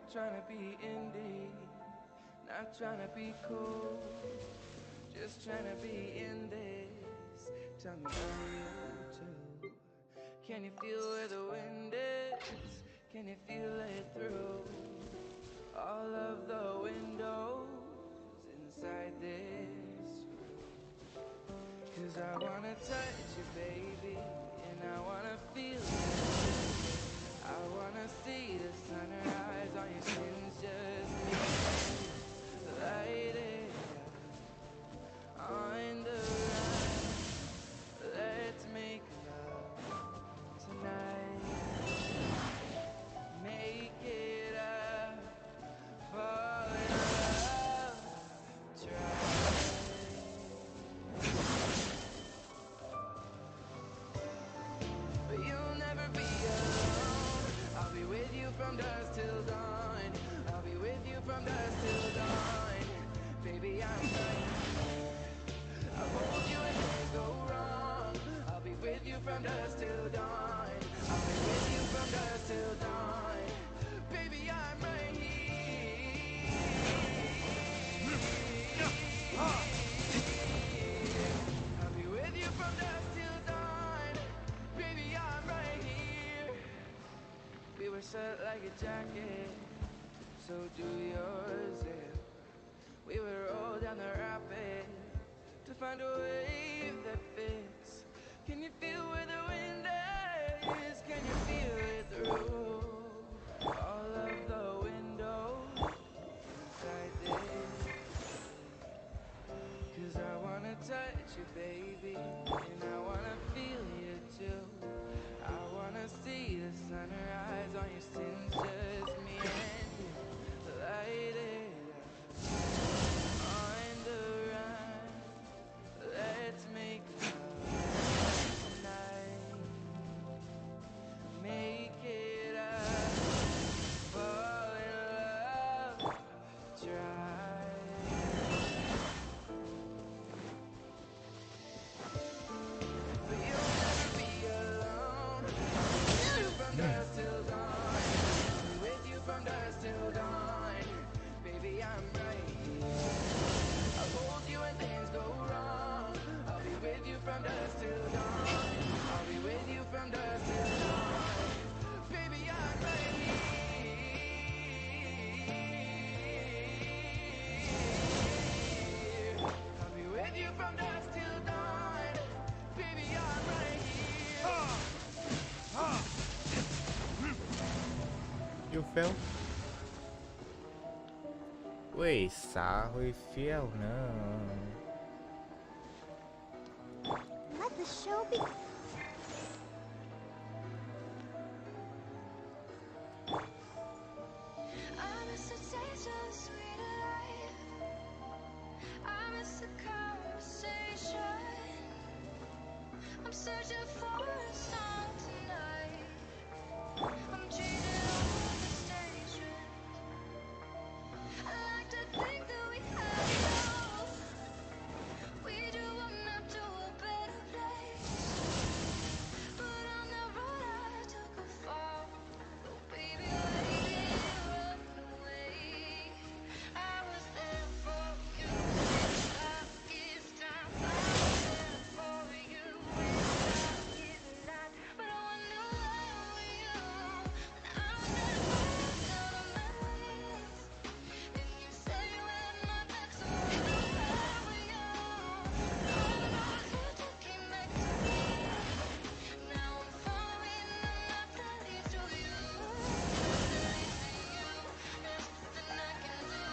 Not trying to be indie, not trying to be cool, just trying to be in this. Tell me, are you too? Can you feel where the wind is? Can you feel it through all of the windows inside this room? 'Cause I wanna touch you, baby, and I wanna feel you. I wanna see the sunrise on your skin, just me and you. Light it up on the run. Let's make love tonight. Make it up, fall in love, try. But you'll never be alone. I'll be with you from dusk till dawn. I'll be with you from dusk till dawn. Baby, I'm right here. I'll hold you when things go wrong. I'll be with you from dusk till dawn. I'll be with you from dusk till dawn. Baby, I'm right here. I'll be with you from dusk till dawn. Baby, I'm right here. We were set like a jacket, so do yours, yeah. We would roll down the rapid to find a wave that fits. Can you feel where the wind is? Can you feel it through all of the windows inside this? 'Cause I wanna touch you, baby, and I wanna feel you too. I wanna see the sunrise on your skin, just me and you. Light it up on the run. Let's make love tonight. Make it up, fall in love, try. But you'll never be alone. I'll be with you from dusk till dawn. I'll be with you from dusk till dawn. Baby, I'm right here. I'll hold you when things go wrong. I'll be with you from dusk till dawn. I'll be with you from dusk till dawn. Baby, I'm right here. I'll be with you from dusk till dawn. Baby, I'm right here. You feel? Ui, xã Huy phiêu nữa. Let the show begin. I miss the taste of sweet life. I miss the conversation. I'm searching for a song tonight. I'm changing all the stations. I like to think that we had it all. We do a map to a better place. But on the road I took a fall. Oh baby, why did you run away? I was there for you when darkest time. I was there for you when darkest night. But I wonder where were you when I was at first out of memories. And you said you had my back, so I wonder where were you. All I know is you just came back to me. Now I'm following the map that leads to you. That leads to you. There's nothing I can do.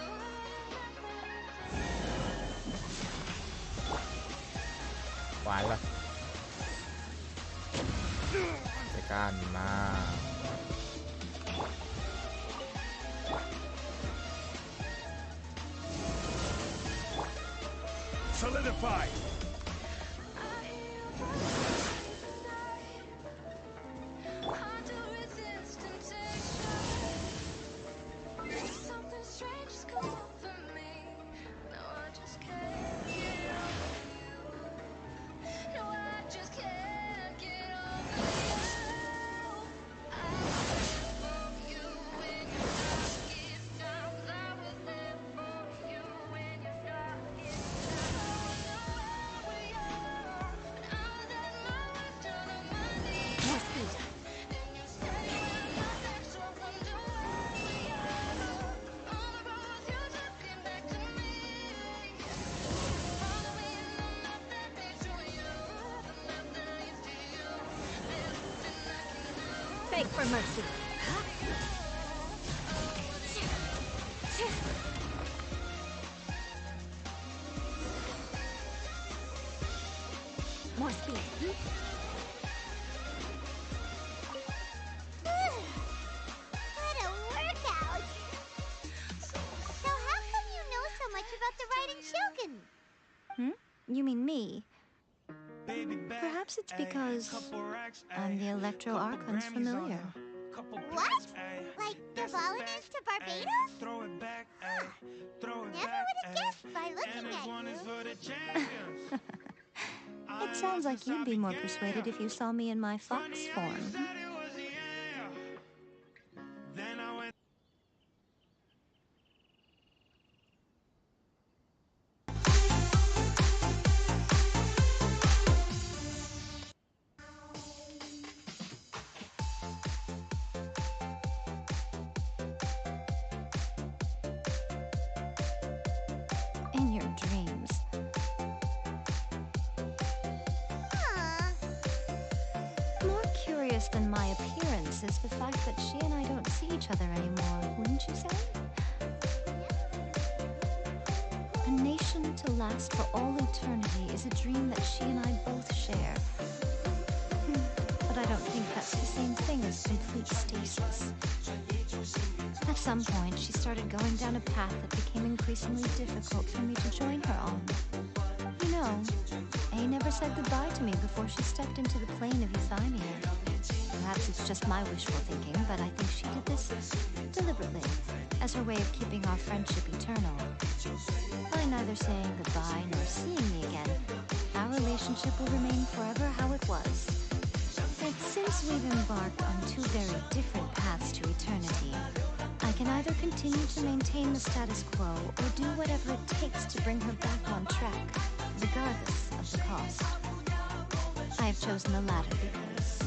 Phải là cái can mà Solidify! I hear your voice tonight. Hard to resist temptation. Something strange is going over me. No, I just can't get over you. No, I just can't get over you. I was there for you when your darkest beg for mercy. More speed. What a workout! So how come you know so much about the Raiden Shogun? You mean me? Perhaps it's because I'm the Electro Archon's familiar. What? Like the Balinese to Barbados? Never would have guessed by looking at you. It sounds like you'd be more persuaded if you saw me in my fox form. In your dreams. More curious than my appearance is the fact that she and I don't see each other anymore, wouldn't you say? A nation to last for all eternity is a dream that she and I both share. But I don't think that's the same thing as complete stasis. At some point, she started going down a path that became increasingly difficult for me to join her on. You know, A never said goodbye to me before she stepped into the plane of Euthymia. Perhaps it's just my wishful thinking, but I think she did this deliberately, as her way of keeping our friendship eternal. By neither saying goodbye nor seeing me again, our relationship will remain forever how it was. But since we've embarked on two very different paths to eternity, I can either continue to maintain the status quo or do whatever it takes to bring her back on track, regardless of the cost. I have chosen the latter because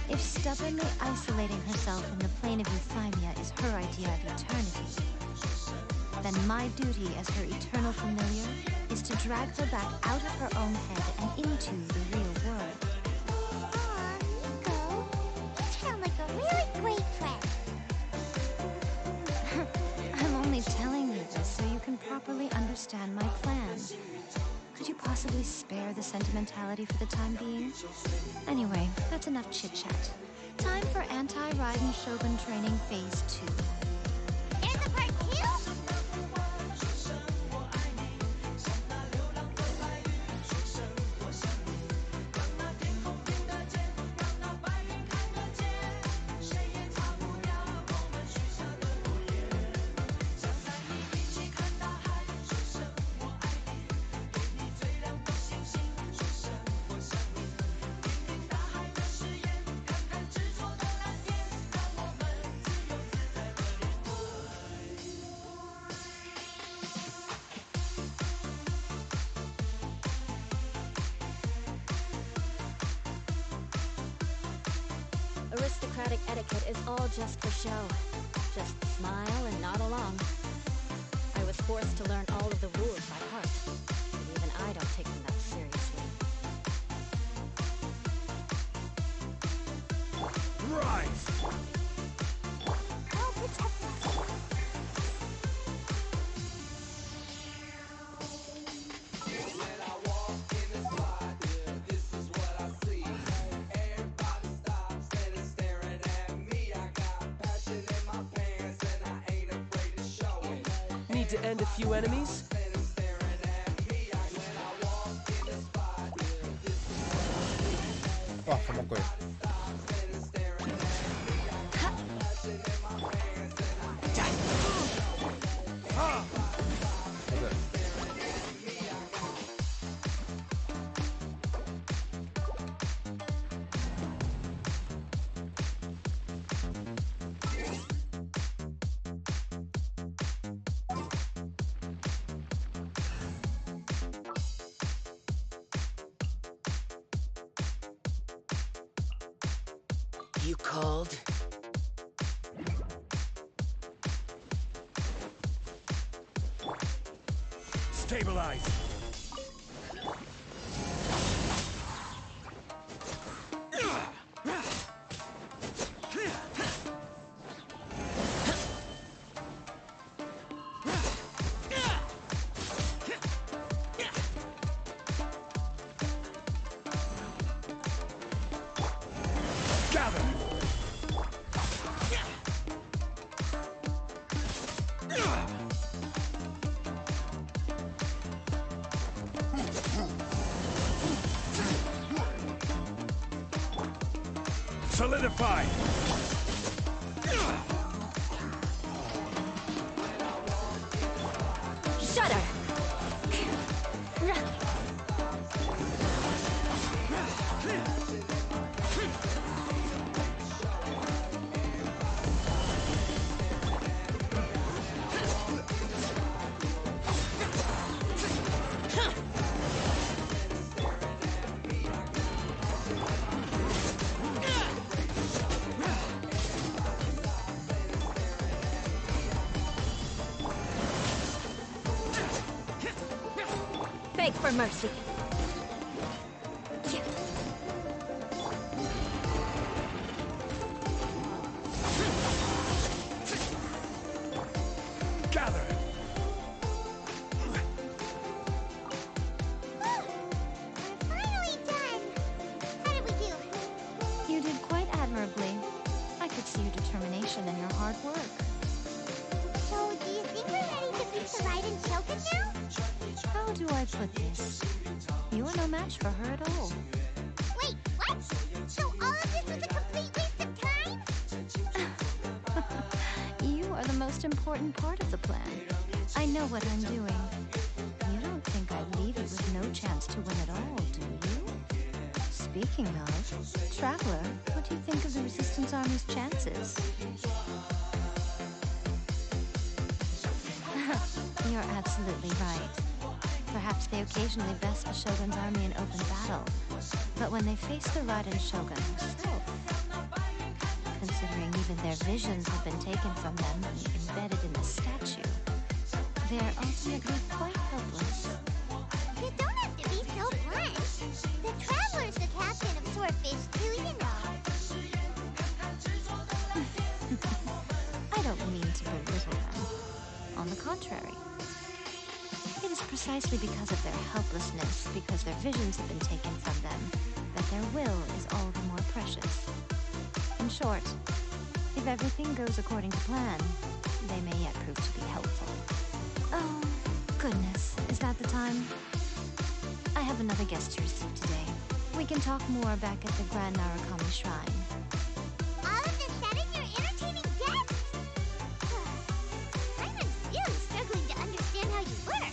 if stubbornly isolating herself in the plane of Euthymia is her idea of eternity, then my duty as her eternal familiar is to drag her back out of her own head and into the real world. Aw, Nico, you sound like a really great friend. I'm only telling you this so you can properly understand my plan. Could you possibly spare the sentimentality for the time being? Anyway, that's enough chit-chat. Time for Anti-Raiden Shogun Training Phase 2. There's a part 2? Aristocratic etiquette is all just for show. Just smile and nod along. I was forced to learn all of the rules by heart. But even I don't take them that seriously. Right! I'll protect us. Need to end a few enemies? Wah, sama gue. Udah. You called? Stabilize! Gather! Solidify! Shudder! Beg for mercy. Gather! We're finally done. How did we do? You did quite admirably. I could see your determination and your hard work. So, do you think we're ready to beat the Raiden Shogun now? How do I put this? You are no match for her at all. Wait, what? So all of this was a complete waste of time? You are the most important part of the plan. I know what I'm doing. You don't think I'd leave you with no chance to win at all, do you? Speaking of, Traveler, what do you think of the Resistance Army's chances? You're absolutely right. Perhaps they occasionally best the Shogun's army in open battle, but when they face the Raiden Shogun himself, considering even their visions have been taken from them and embedded in the statue, they're ultimately quite helpless. You don't have to be so blunt. The Traveler's the captain of Swordfish too, you know. I don't mean to belittle them. On the contrary. It is precisely because of their helplessness, because their visions have been taken from them, that their will is all the more precious. In short, if everything goes according to plan, they may yet prove to be helpful. Oh, goodness, is that the time? I have another guest to receive today. We can talk more back at the Grand Narukami Shrine. All of this said and you're entertaining guests? I'm really struggling to understand how you work.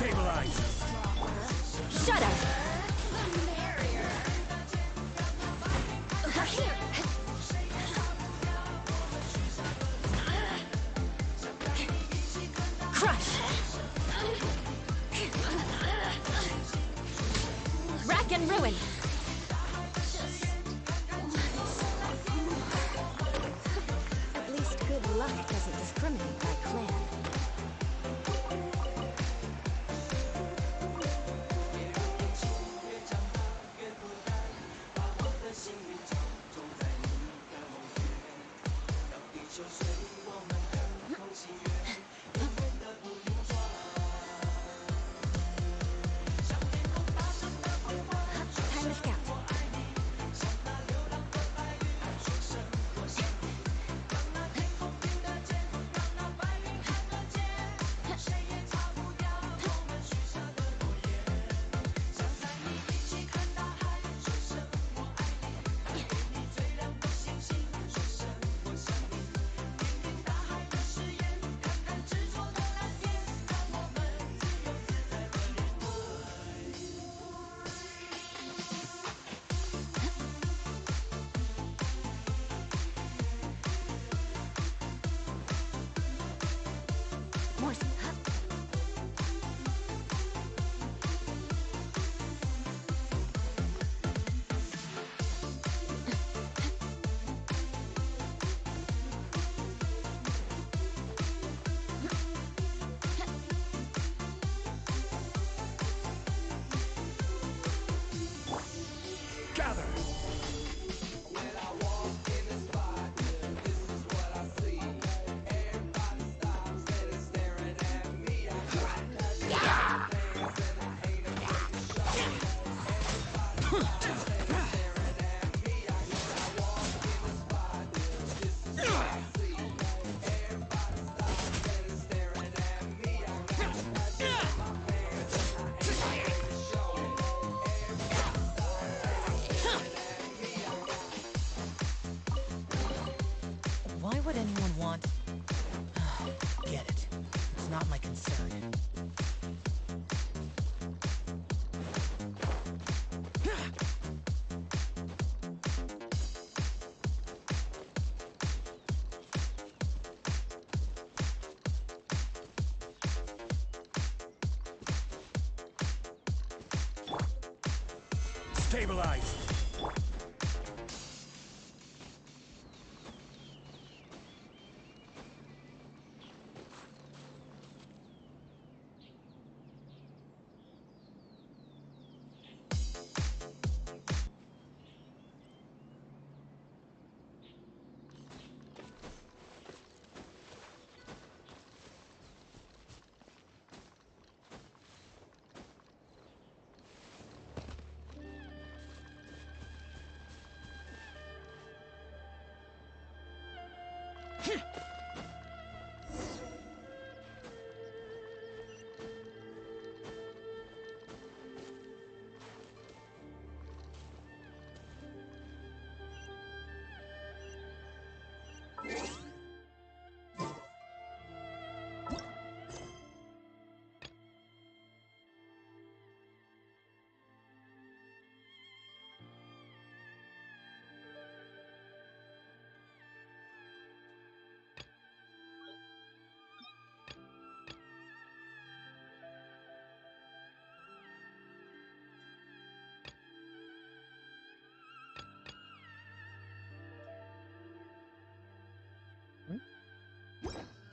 Stabilize! Shudder! Crush! Rack and ruin! At least good luck doesn't discriminate by clan. Time to scout. would anyone want... Get it. It's not my concern. Stabilize!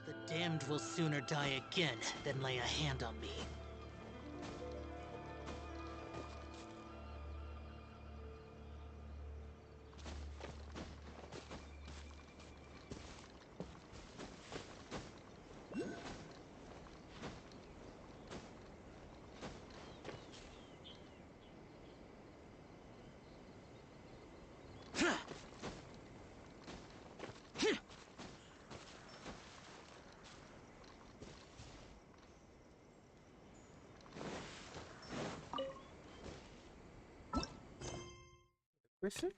The damned will sooner die again than lay a hand on me. Questo?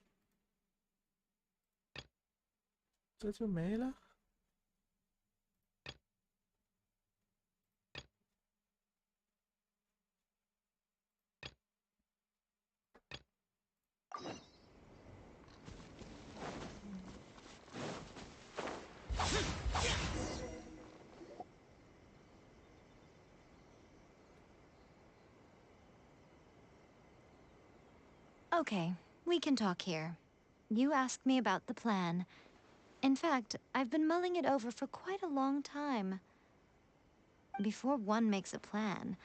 Sergio Mela? Okay, we can talk here. You asked me about the plan. In fact, I've been mulling it over for quite a long time. Before one makes a plan,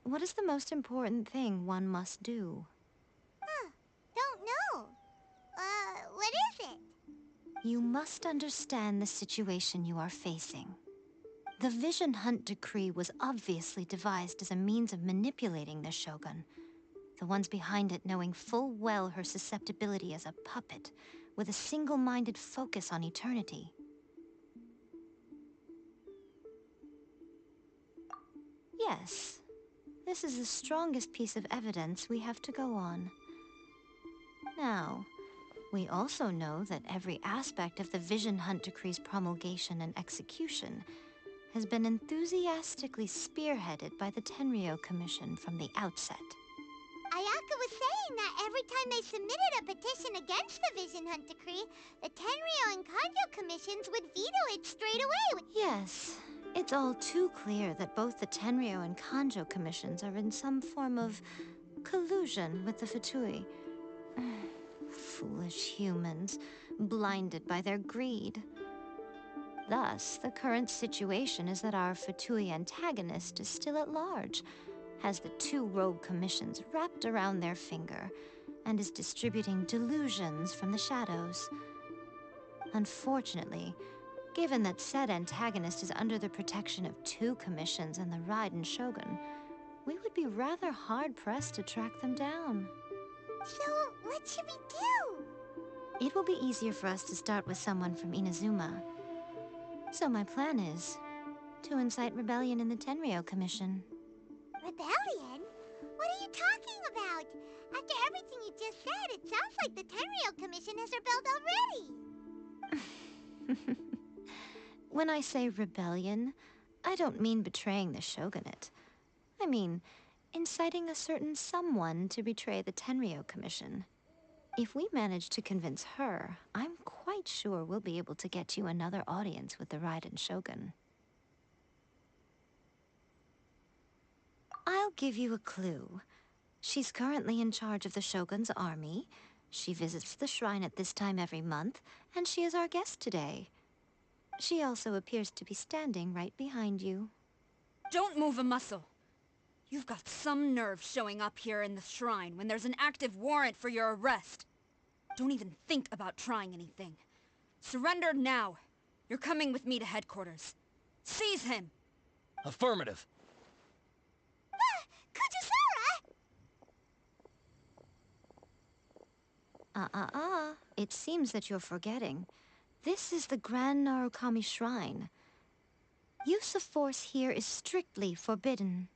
what is the most important thing one must do? Huh. Don't know. What is it? You must understand the situation you are facing. The Vision Hunt Decree was obviously devised as a means of manipulating the Shogun. The ones behind it knowing full well her susceptibility as a puppet, with a single-minded focus on eternity. Yes, this is the strongest piece of evidence we have to go on. Now, we also know that every aspect of the Vision Hunt Decree's promulgation and execution has been enthusiastically spearheaded by the Tenryou Commission from the outset. Ayaka was saying that every time they submitted a petition against the Vision Hunt Decree, the Tenryou and Kanjo commissions would veto it straight away. Yes, it's all too clear that both the Tenryou and Kanjo commissions are in some form of collusion with the Fatui. Foolish humans, blinded by their greed. Thus, the current situation is that our Fatui antagonist is still at large, has the two rogue commissions wrapped around their finger, and is distributing delusions from the shadows. Unfortunately, given that said antagonist is under the protection of two commissions and the Raiden Shogun, we would be rather hard-pressed to track them down. So, what should we do? It will be easier for us to start with someone from Inazuma. So my plan is to incite rebellion in the Tenryou Commission. Rebellion? What are you talking about? After everything you just said, it sounds like the Tenryou Commission has rebelled already. When I say rebellion, I don't mean betraying the shogunate. I mean, inciting a certain someone to betray the Tenryou Commission. If we manage to convince her, I'm quite sure we'll be able to get you another audience with the Raiden Shogun. I'll give you a clue. She's currently in charge of the Shogun's army. She visits the shrine at this time every month, and she is our guest today. She also appears to be standing right behind you. Don't move a muscle. You've got some nerve showing up here in the shrine when there's an active warrant for your arrest. Don't even think about trying anything. Surrender now. You're coming with me to headquarters. Seize him! Affirmative. Kujusara! It seems that you're forgetting. This is the Grand Narukami Shrine. Use of force here is strictly forbidden.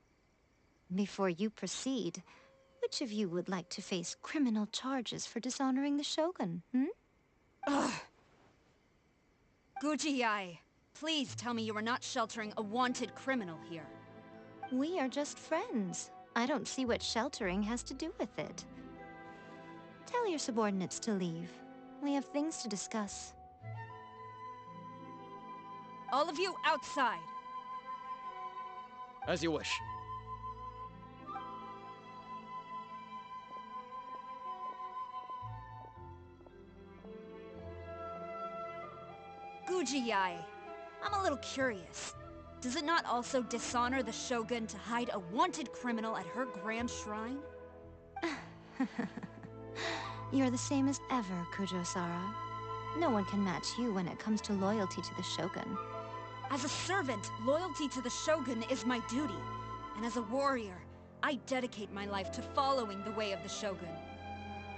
Before you proceed, which of you would like to face criminal charges for dishonoring the Shogun, Ugh. Guji-ai, please tell me you are not sheltering a wanted criminal here. We are just friends. I don't see what sheltering has to do with it. Tell your subordinates to leave. We have things to discuss. All of you outside. As you wish. Guji-ai, I'm a little curious. Does it not also dishonor the Shogun to hide a wanted criminal at her grand shrine? You're the same as ever, Kujusara. No one can match you when it comes to loyalty to the Shogun. As a servant, loyalty to the Shogun is my duty. And as a warrior, I dedicate my life to following the way of the Shogun.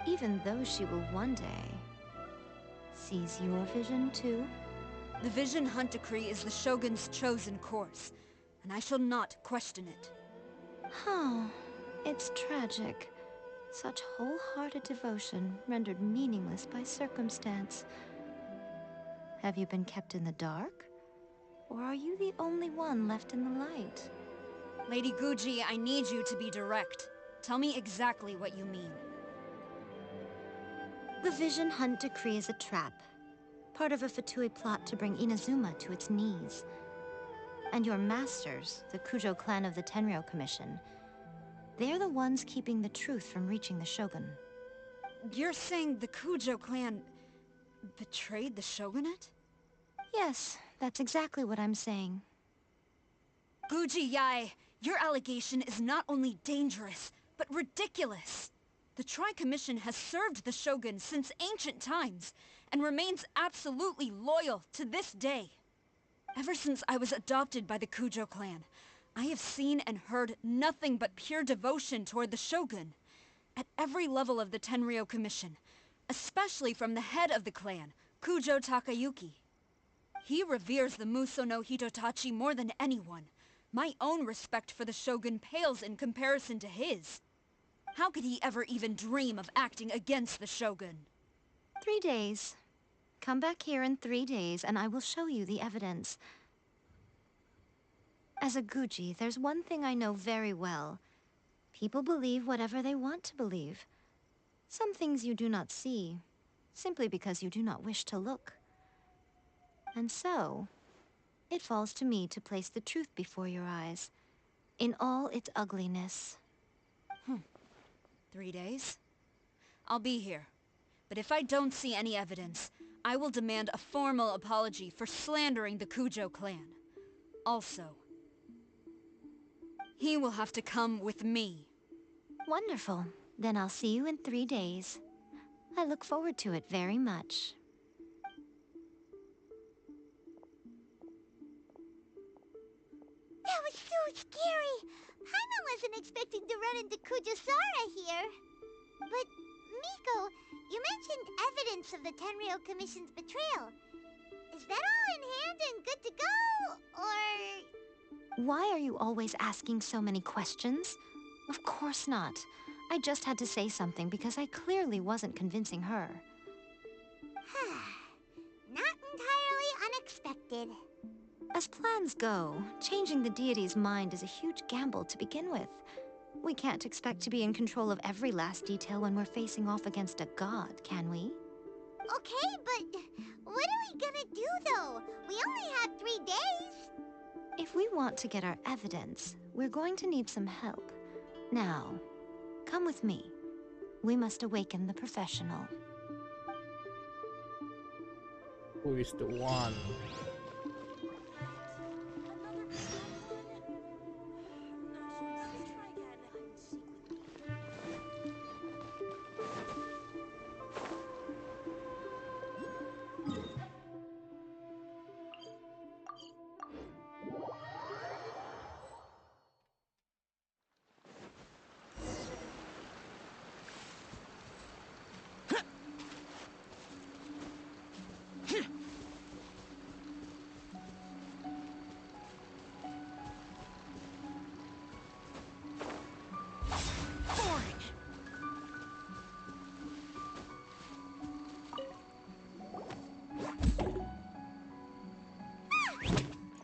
Even though she will one day seize your vision too? The Vision Hunt Decree is the Shogun's chosen course, and I shall not question it. Oh, it's tragic. Such wholehearted devotion rendered meaningless by circumstance. Have you been kept in the dark? Or are you the only one left in the light? Lady Guji, I need you to be direct. Tell me exactly what you mean. The Vision Hunt Decree is a trap. Part of a Fatui plot to bring Inazuma to its knees. And your masters, the Kujo clan of the Tenryou Commission, they're the ones keeping the truth from reaching the Shogun. You're saying the Kujo clan betrayed the Shogunate? Yes, that's exactly what I'm saying. Guji-ai, your allegation is not only dangerous, but ridiculous. The Tri-Commission has served the Shogun since ancient times, and remains absolutely loyal to this day. Ever since I was adopted by the Kujo clan, I have seen and heard nothing but pure devotion toward the Shogun. At every level of the Tenryou Commission, especially from the head of the clan, Kujo Takayuki. He reveres the Muso no Hitotachi more than anyone. My own respect for the Shogun pales in comparison to his. How could he ever even dream of acting against the Shogun? 3 days. Come back here in 3 days and I will show you the evidence. As a Guji, there's one thing I know very well. People believe whatever they want to believe. Some things you do not see, simply because you do not wish to look. And so, it falls to me to place the truth before your eyes, in all its ugliness. 3 days? I'll be here. But if I don't see any evidence, I will demand a formal apology for slandering the Kujo clan. Also, he will have to come with me. Wonderful. Then I'll see you in 3 days. I look forward to it very much. That was so scary. Paimon wasn't expecting to run into Kujusara here. But, Miko, you mentioned evidence of the Tenryou Commission's betrayal. Is that all in hand and good to go, or...? Why are you always asking so many questions? Of course not. I just had to say something because I clearly wasn't convincing her. Not entirely unexpected. As plans go, changing the deity's mind is a huge gamble to begin with. We can't expect to be in control of every last detail when we're facing off against a god, can we? Okay, but what are we gonna do, though? We only have 3 days. If we want to get our evidence, we're going to need some help. Now, come with me. We must awaken the professional. Who is the one?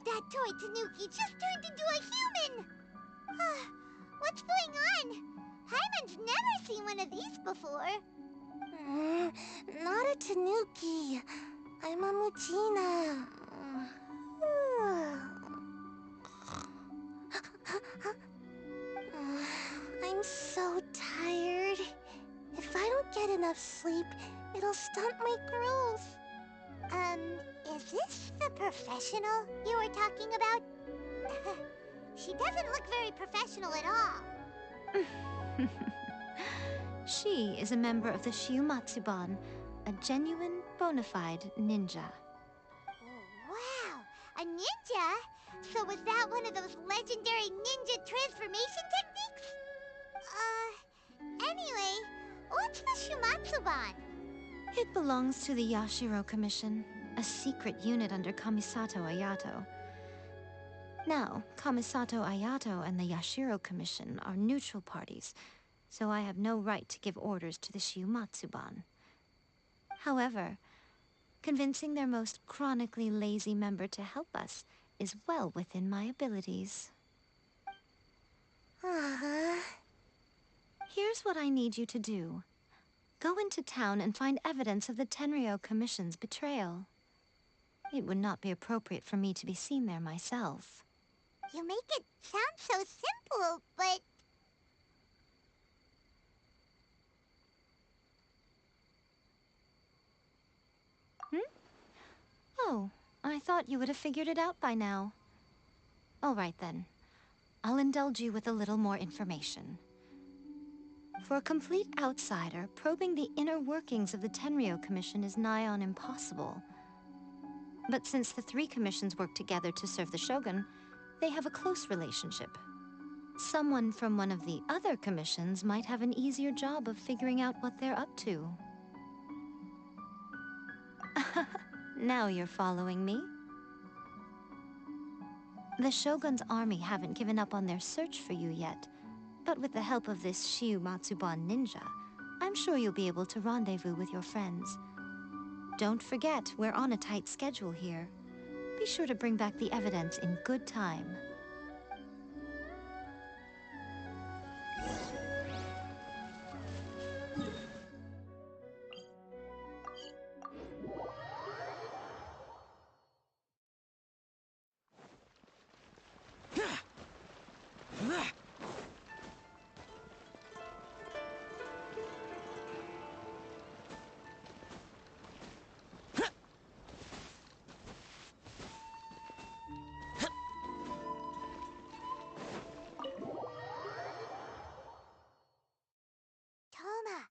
That toy Tanuki just turned into a human! What's going on? Hyman's never seen one of these before. Not a Tanuki. I'm a Muchina. I'm so tired. If I don't get enough sleep, it'll stunt my growth. Is this the professional you were talking about? She doesn't look very professional at all. She is a member of the Shiumatsuban, a genuine, bona fide ninja. Oh, wow! A ninja? So was that one of those legendary ninja transformation techniques? Anyway, what's the Shiumatsuban? It belongs to the Yashiro Commission, a secret unit under Kamisato Ayato. Now, Kamisato Ayato and the Yashiro Commission are neutral parties, so I have no right to give orders to the Shiumatsuban. However, convincing their most chronically lazy member to help us is well within my abilities. Here's what I need you to do. Go into town and find evidence of the Tenryou Commission's betrayal. It would not be appropriate for me to be seen there myself. You make it sound so simple, but... Oh, I thought you would have figured it out by now. All right then. I'll indulge you with a little more information. For a complete outsider, probing the inner workings of the Tenryou Commission is nigh on impossible. But since the 3 commissions work together to serve the Shogun, they have a close relationship. Someone from one of the other commissions might have an easier job of figuring out what they're up to. Now you're following me. The Shogun's army haven't given up on their search for you yet, but with the help of this Shiumatsuban ninja, I'm sure you'll be able to rendezvous with your friends. Don't forget, we're on a tight schedule here. Be sure to bring back the evidence in good time. Toma!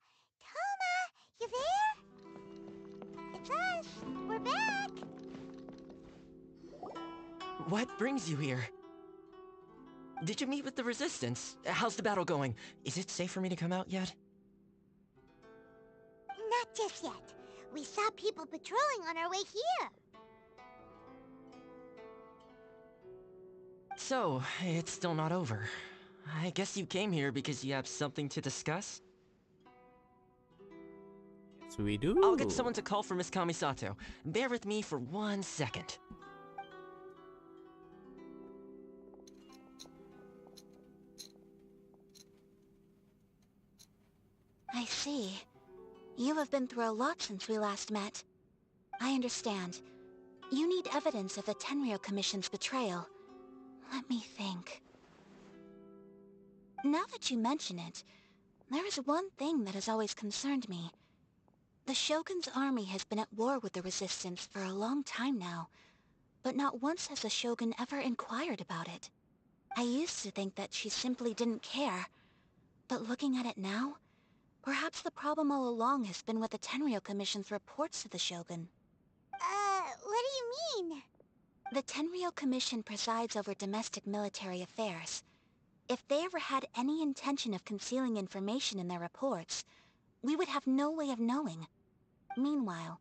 Toma! You there? It's us! We're back! What brings you here? Did you meet with the Resistance? How's the battle going? Is it safe for me to come out yet? Not just yet. We saw people patrolling on our way here. So, it's still not over. I guess you came here because you have something to discuss? Yes, we do. I'll get someone to call for Miss Kamisato. Bear with me for 1 second. I see. You have been through a lot since we last met. I understand. You need evidence of the Tenryou Commission's betrayal. Let me think. Now that you mention it, there is one thing that has always concerned me. The Shogun's army has been at war with the Resistance for a long time now, but not once has the Shogun ever inquired about it. I used to think that she simply didn't care, but looking at it now, perhaps the problem all along has been with the Tenryou Commission's reports to the Shogun. What do you mean? The Tenryou Commission presides over domestic military affairs. If they ever had any intention of concealing information in their reports, we would have no way of knowing. Meanwhile,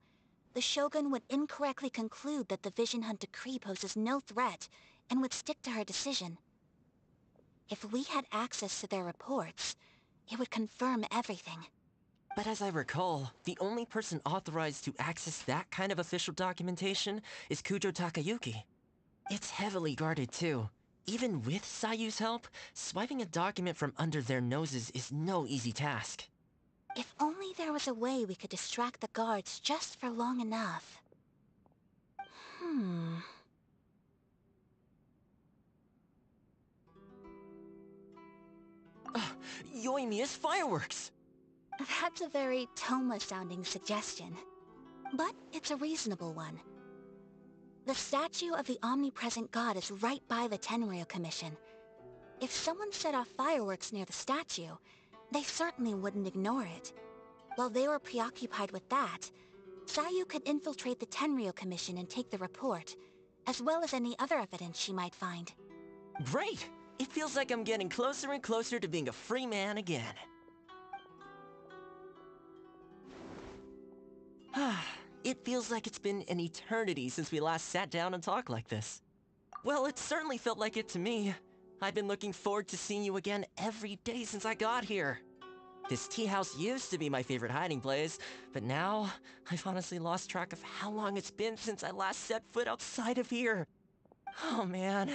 the Shogun would incorrectly conclude that the Vision Hunt decree poses no threat and would stick to her decision. If we had access to their reports, it would confirm everything. But as I recall, the only person authorized to access that kind of official documentation is Kujo Takayuki. It's heavily guarded too. Even with Sayu's help, swiping a document from under their noses is no easy task. If only there was a way we could distract the guards just for long enough. Yoimiya's fireworks! That's a very Toma-sounding suggestion. But it's a reasonable one. The statue of the omnipresent god is right by the Tenryou Commission. If someone set off fireworks near the statue, they certainly wouldn't ignore it. While they were preoccupied with that, Sayu could infiltrate the Tenryou Commission and take the report, as well as any other evidence she might find. Great! It feels like I'm getting closer and closer to being a free man again. It feels like it's been an eternity since we last sat down and talked like this. Well, it certainly felt like it to me. I've been looking forward to seeing you again every day since I got here. This tea house used to be my favorite hiding place, but now I've honestly lost track of how long it's been since I last set foot outside of here. Oh man,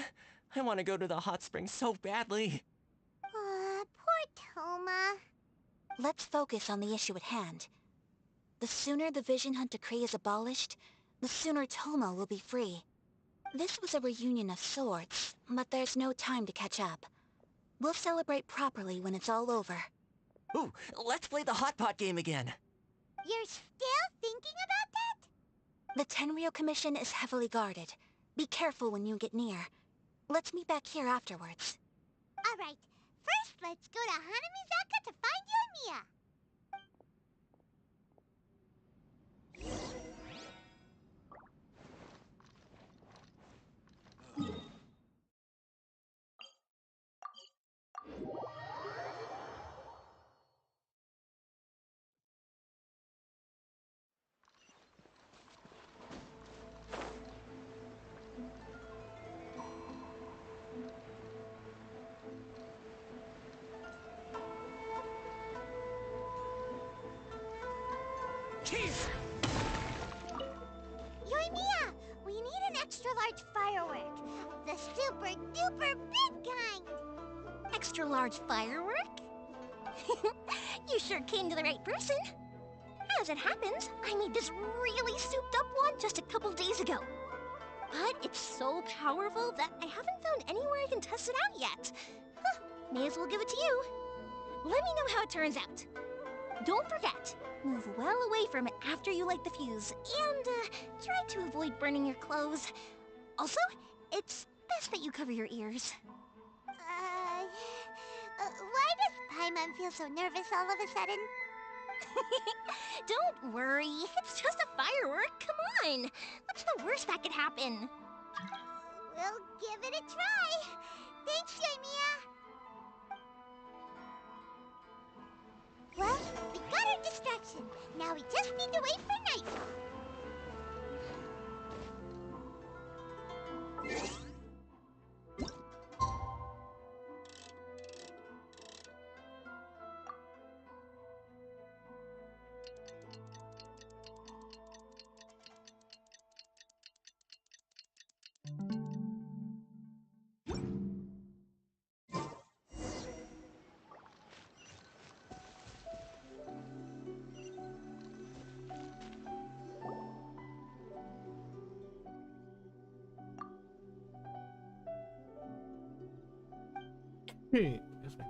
I want to go to the hot springs so badly. Poor Toma. Let's focus on the issue at hand. The sooner the Vision Hunt decree is abolished, the sooner Toma will be free. This was a reunion of sorts, but there's no time to catch up. We'll celebrate properly when it's all over. Ooh, let's play the hot pot game again. You're still thinking about that? The Tenryou Commission is heavily guarded. Be careful when you get near. Let's meet back here afterwards. Alright, first let's go to Hanamizaka to find Yoimiya. Yoimiya, we need an extra-large firework. The super-duper big kind. Extra-large firework? You sure came to the right person. As it happens, I made this really souped-up one just a couple days ago. But it's so powerful that I haven't found anywhere I can test it out yet. Huh, may as well give it to you. Let me know how it turns out. Don't forget, move well away from it after you light the fuse, and try to avoid burning your clothes. Also, it's best that you cover your ears. Why does Paimon feel so nervous all of a sudden? Don't worry, it's just a firework, come on! What's the worst that could happen? We'll give it a try. Thanks, Yoimiya. Well, we got our distraction. Now we just need to wait for nightfall. This way.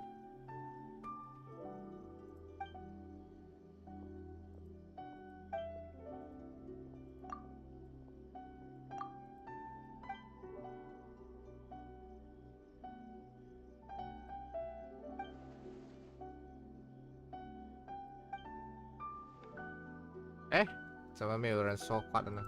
Sao mà orang sokat na?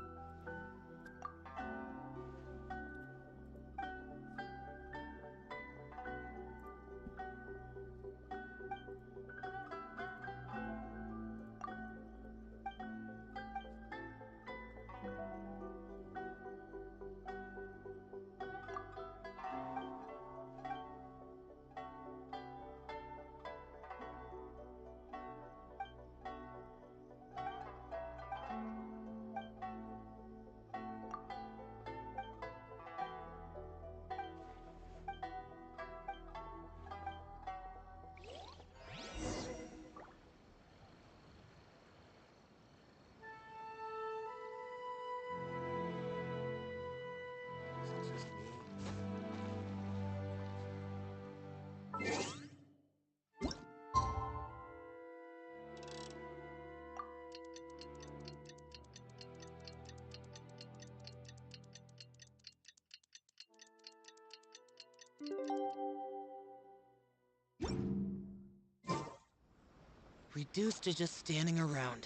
Reduced to just standing around.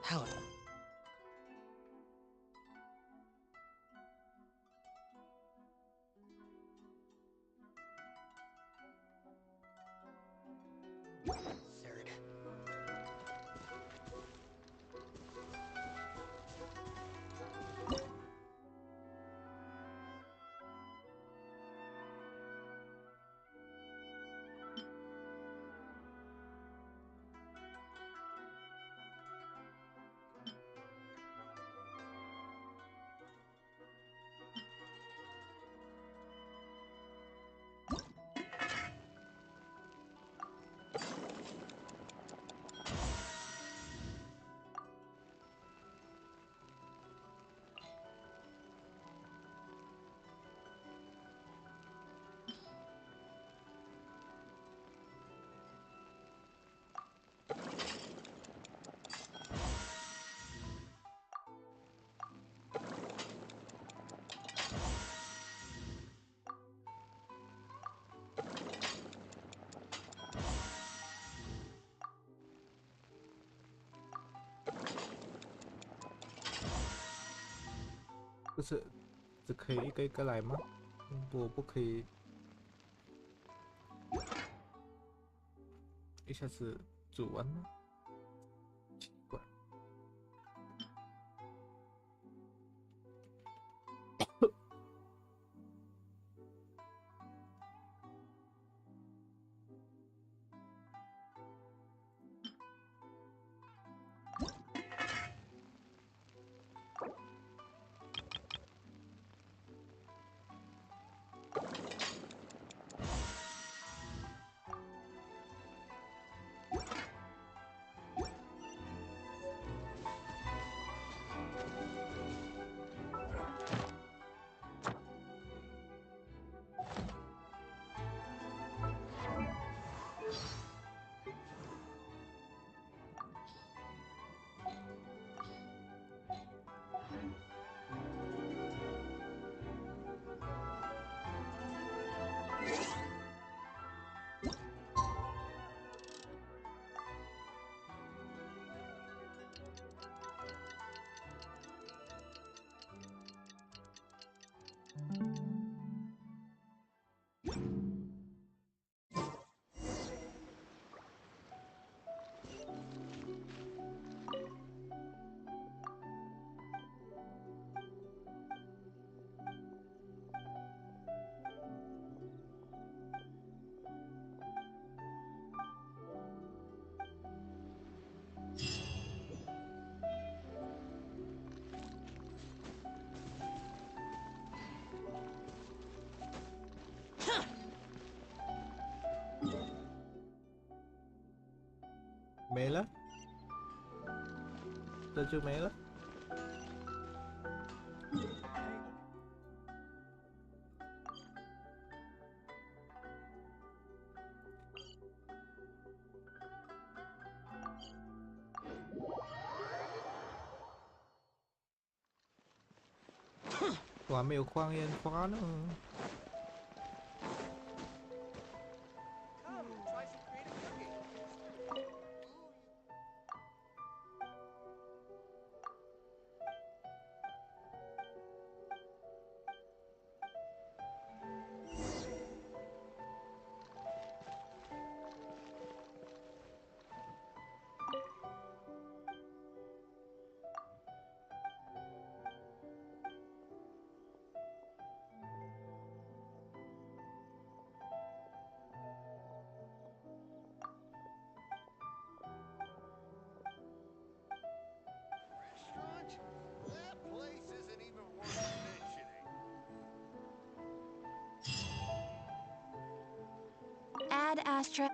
How? Third.这可以一个一个来吗？我不可以一下子煮完吗？奇怪。没了，这就没了。我还没有放烟花呢。Ad Astra.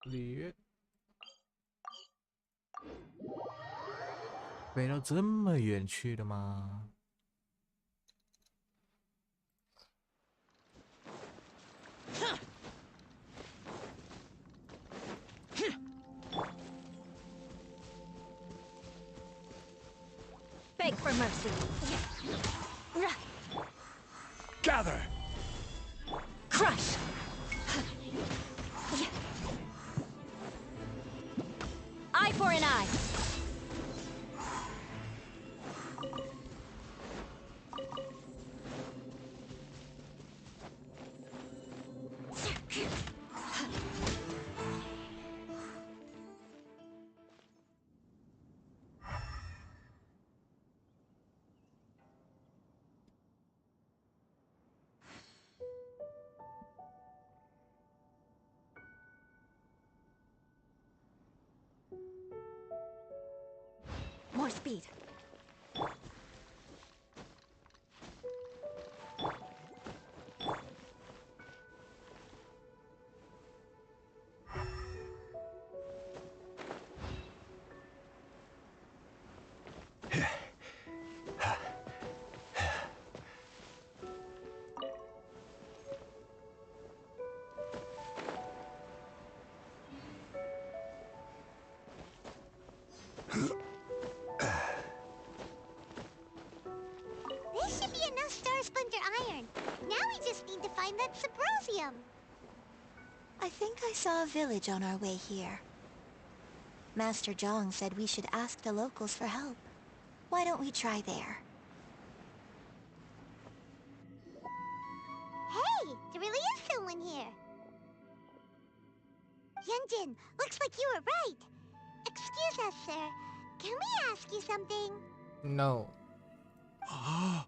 里约飞到这么远去的吗？Beg for mercy. Gather! Crush! Eye for an eye. More speed. This should be enough Star Splinter iron. Now we just need to find that Subrosium. I think I saw a village on our way here. Master Zhang said we should ask the locals for help. Why don't we try there? Hey, there really is someone here. Yunjin, looks like you were right. Excuse us, sir. Can we ask you something? No. Huh.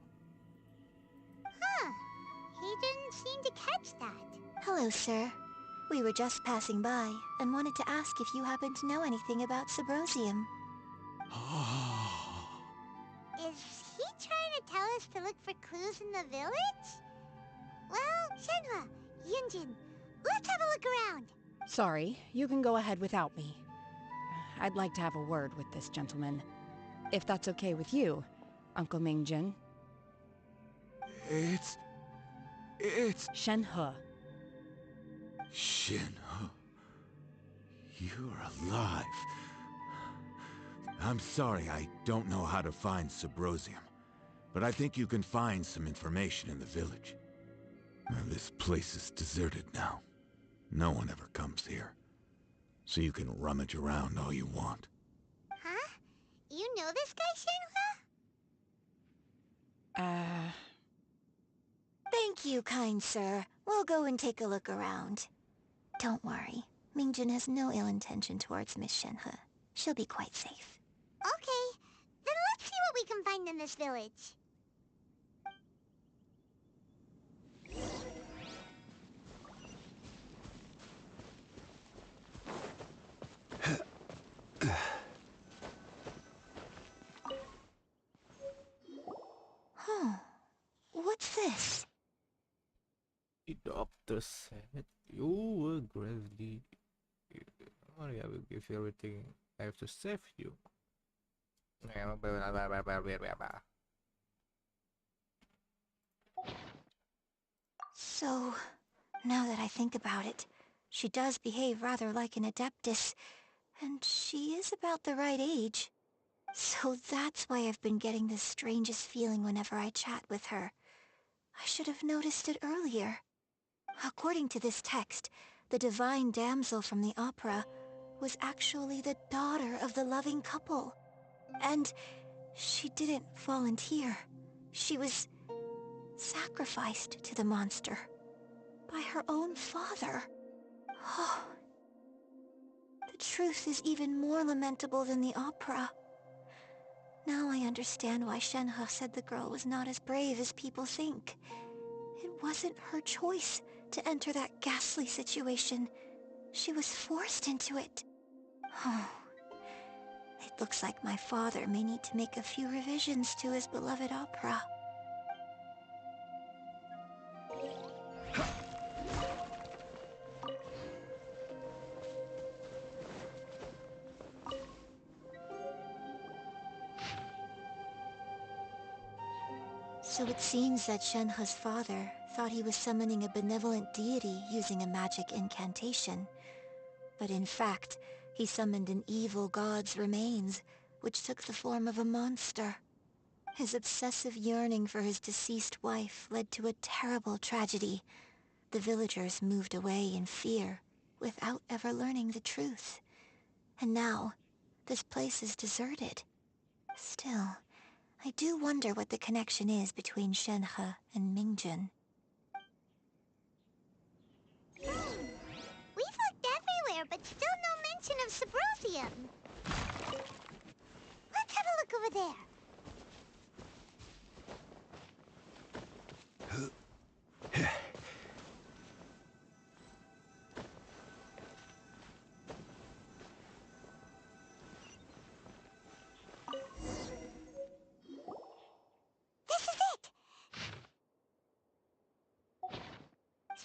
He didn't seem to catch that. Hello, sir. We were just passing by and wanted to ask if you happen to know anything about Subrosium. Is he trying to tell us to look for clues in the village? Well, Shenhua, Yunjin, let's have a look around. Sorry, you can go ahead without me. I'd like to have a word with this gentleman. If that's okay with you, Uncle Mingjin. It's... Shenhe. Shenhe. You're alive. I'm sorry, I don't know how to find Subrosium, but I think you can find some information in the village. This place is deserted now. No one ever comes here. so you can rummage around all you want. Huh? You know this guy, Shenhua? Thank you, kind sir. We'll go and take a look around. Don't worry. Mingjun has no ill intention towards Miss Shenhe. She'll be quite safe. Okay, then let's see what we can find in this village. Huh. What's this? The doctor said you were gravely... Worry, I will give you everything I have to save you. So, now that I think about it, she does behave rather like an Adeptus, and she is about the right age. So that's why I've been getting the strangest feeling whenever I chat with her. I should have noticed it earlier. According to this text, the divine damsel from the opera was actually the daughter of the loving couple. And she didn't volunteer. She was sacrificed to the monster by her own father. Oh, the truth is even more lamentable than the opera. Now I understand why Shenhe said the girl was not as brave as people think. It wasn't her choice to enter that ghastly situation. She was forced into it. Oh, it looks like my father may need to make a few revisions to his beloved opera. So it seems that Shenhe's father thought he was summoning a benevolent deity using a magic incantation. But in fact, he summoned an evil god's remains, which took the form of a monster. His obsessive yearning for his deceased wife led to a terrible tragedy. The villagers moved away in fear, without ever learning the truth. And now, this place is deserted. Still, I do wonder what the connection is between Shenhe and Mingjun. We've looked everywhere, but still no mention of Subrosium. Let's have a look over there.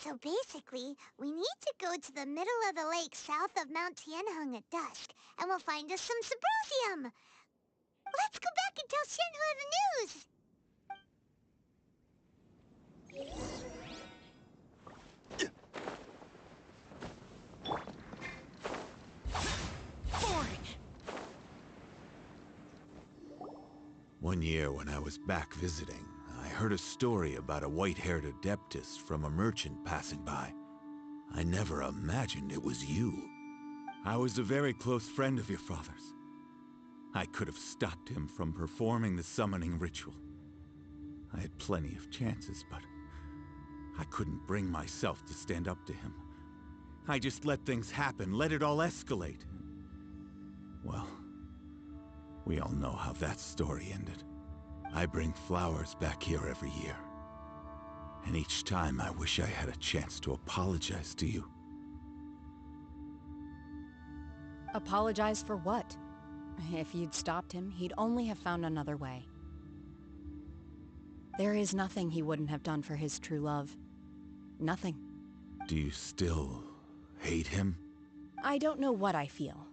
So basically, we need to go to the middle of the lake south of Mount Tianheng at dusk, and we'll find us some Subrosium! Let's go back and tell Shenhua the news! One year when I was back visiting, I heard a story about a white-haired Adeptus from a merchant passing by. I never imagined it was you. I was a very close friend of your father's. I could have stopped him from performing the summoning ritual. I had plenty of chances, but I couldn't bring myself to stand up to him. I just let things happen, let it all escalate. Well, we all know how that story ended. I bring flowers back here every year. And each time I wish I had a chance to apologize to you. Apologize for what? If you'd stopped him, he'd only have found another way. There is nothing he wouldn't have done for his true love. Nothing. Do you still hate him? I don't know what I feel.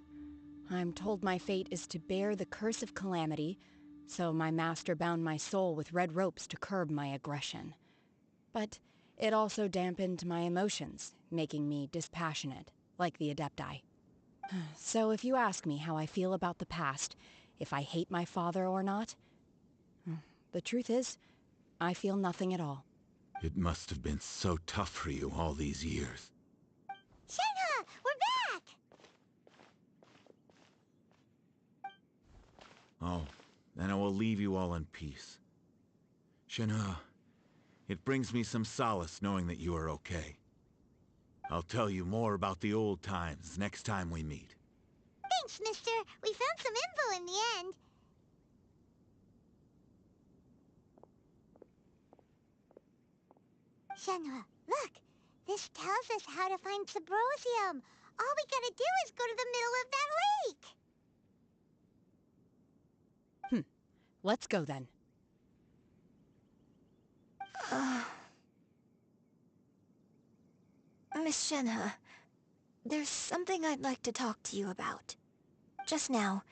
I'm told my fate is to bear the curse of calamity, so my master bound my soul with red ropes to curb my aggression. But it also dampened my emotions, making me dispassionate, like the Adepti. So if you ask me how I feel about the past, if I hate my father or not, the truth is, I feel nothing at all. It must have been so tough for you all these years. Shenhe, we're back! Oh, then I will leave you all in peace. Shenhe, it brings me some solace knowing that you are okay. I'll tell you more about the old times next time we meet. Thanks, mister. We found some info in the end. Shenhe, look. This tells us how to find Subrosium. All we gotta do is go to the middle of that lake. Let's go then. Miss Shenhe, there's something I'd like to talk to you about. Just now,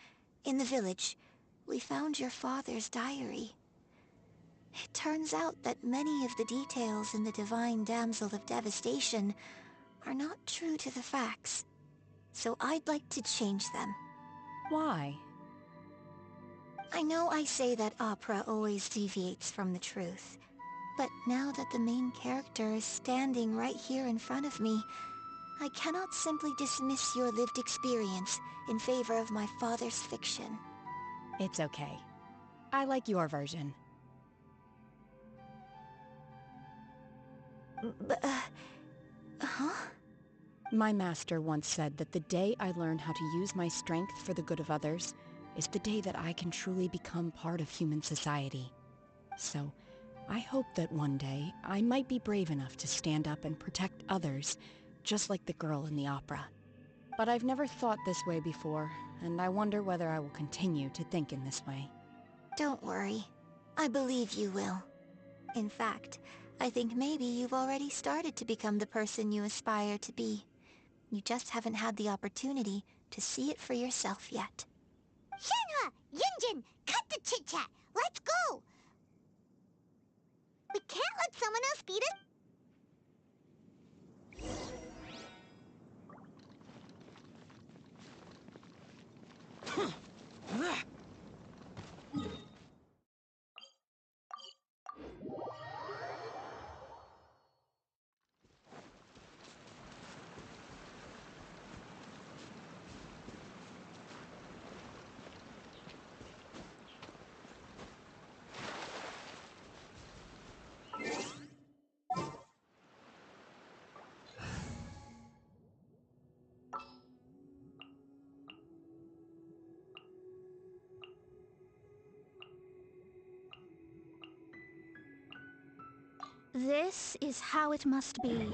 in the village, we found your father's diary. It turns out that many of the details in the Divine Damsel of Devastation are not true to the facts. So I'd like to change them. Why? I know I say that opera always deviates from the truth, but now that the main character is standing right here in front of me, I cannot simply dismiss your lived experience in favor of my father's fiction. It's okay. I like your version. Huh? My master once said that the day I learn how to use my strength for the good of others is the day that I can truly become part of human society. So, I hope that one day I might be brave enough to stand up and protect others, just like the girl in the opera. But I've never thought this way before, and I wonder whether I will continue to think in this way. Don't worry. I believe you will. In fact, I think maybe you've already started to become the person you aspire to be. You just haven't had the opportunity to see it for yourself yet. Shenhe! Yunjin! Cut the chit-chat! Let's go! We can't let someone else beat us. This is how it must be.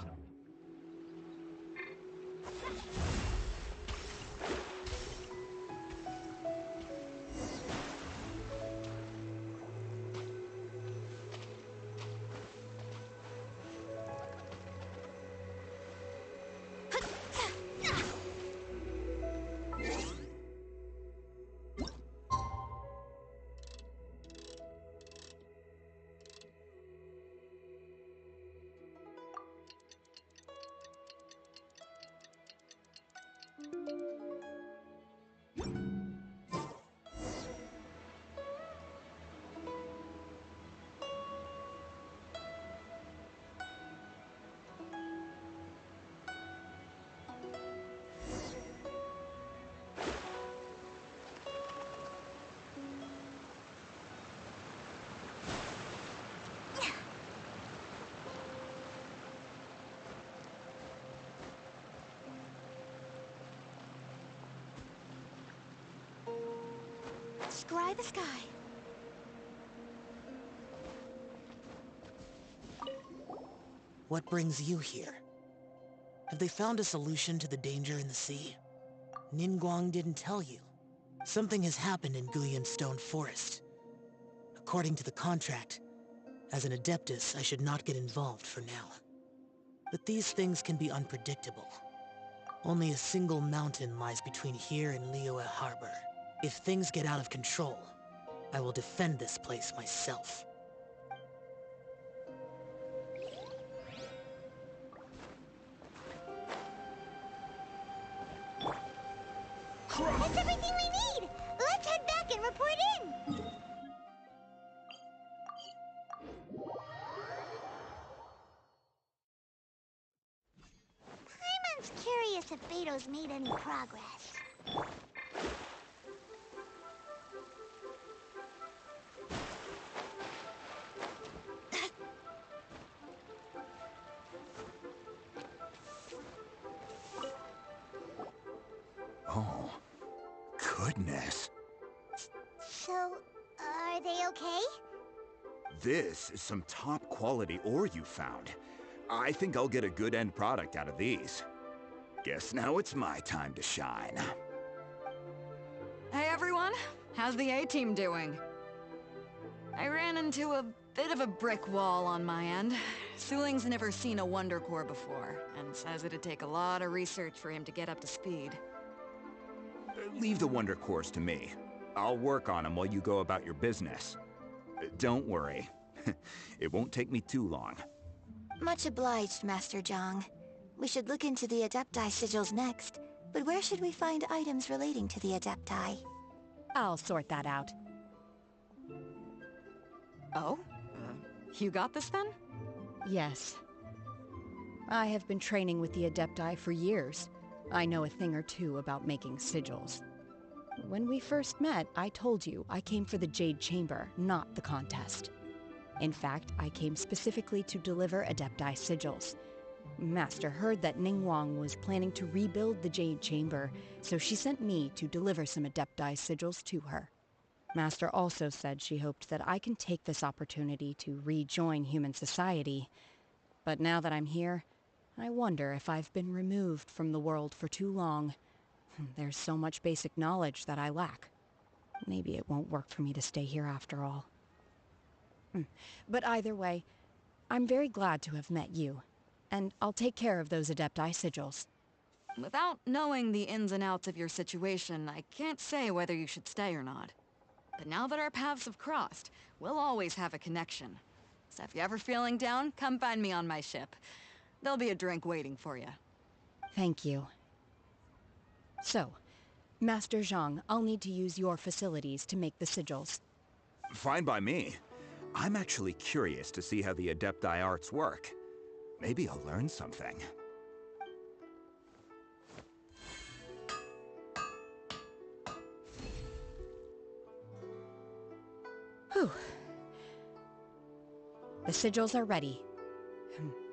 Scry the sky. What brings you here? Have they found a solution to the danger in the sea? Ningguang didn't tell you. Something has happened in Guyan Stone Forest. According to the contract, as an Adeptus, I should not get involved for now. But these things can be unpredictable. Only a single mountain lies between here and Liyue Harbor. If things get out of control, I will defend this place myself. That's everything we need! Let's head back and report in! Paimon's curious if Beto's made any progress. goodness. So, are they okay? This is some top-quality ore you found. I think I'll get a good end product out of these. Guess now it's my time to shine. Hey everyone, how's the A-team doing? I ran into a bit of a brick wall on my end. Suling's never seen a Wonder Core before, and says it'd take a lot of research for him to get up to speed. Leave the Wonder Cores to me. I'll work on them while you go about your business. Don't worry. It won't take me too long. Much obliged, Master Zhang. We should look into the Adepti sigils next, but where should we find items relating to the Adepti? I'll sort that out. Oh? You got this then? Yes. I have been training with the Adepti for years. I know a thing or two about making sigils. When we first met, I told you I came for the Jade Chamber, not the contest. In fact, I came specifically to deliver Adepti sigils. Master heard that Ningguang was planning to rebuild the Jade Chamber, so she sent me to deliver some Adepti sigils to her. Master also said she hoped that I can take this opportunity to rejoin human society. But now that I'm here, I wonder if I've been removed from the world for too long. There's so much basic knowledge that I lack. Maybe it won't work for me to stay here after all. But either way, I'm very glad to have met you. And I'll take care of those Adepti sigils. Without knowing the ins and outs of your situation, I can't say whether you should stay or not. But now that our paths have crossed, we'll always have a connection. So if you're ever feeling down, come find me on my ship. There'll be a drink waiting for you. Thank you. So, Master Zhang, I'll need to use your facilities to make the sigils. Fine by me. I'm actually curious to see how the Adepti arts work. Maybe I'll learn something. Whew. The sigils are ready.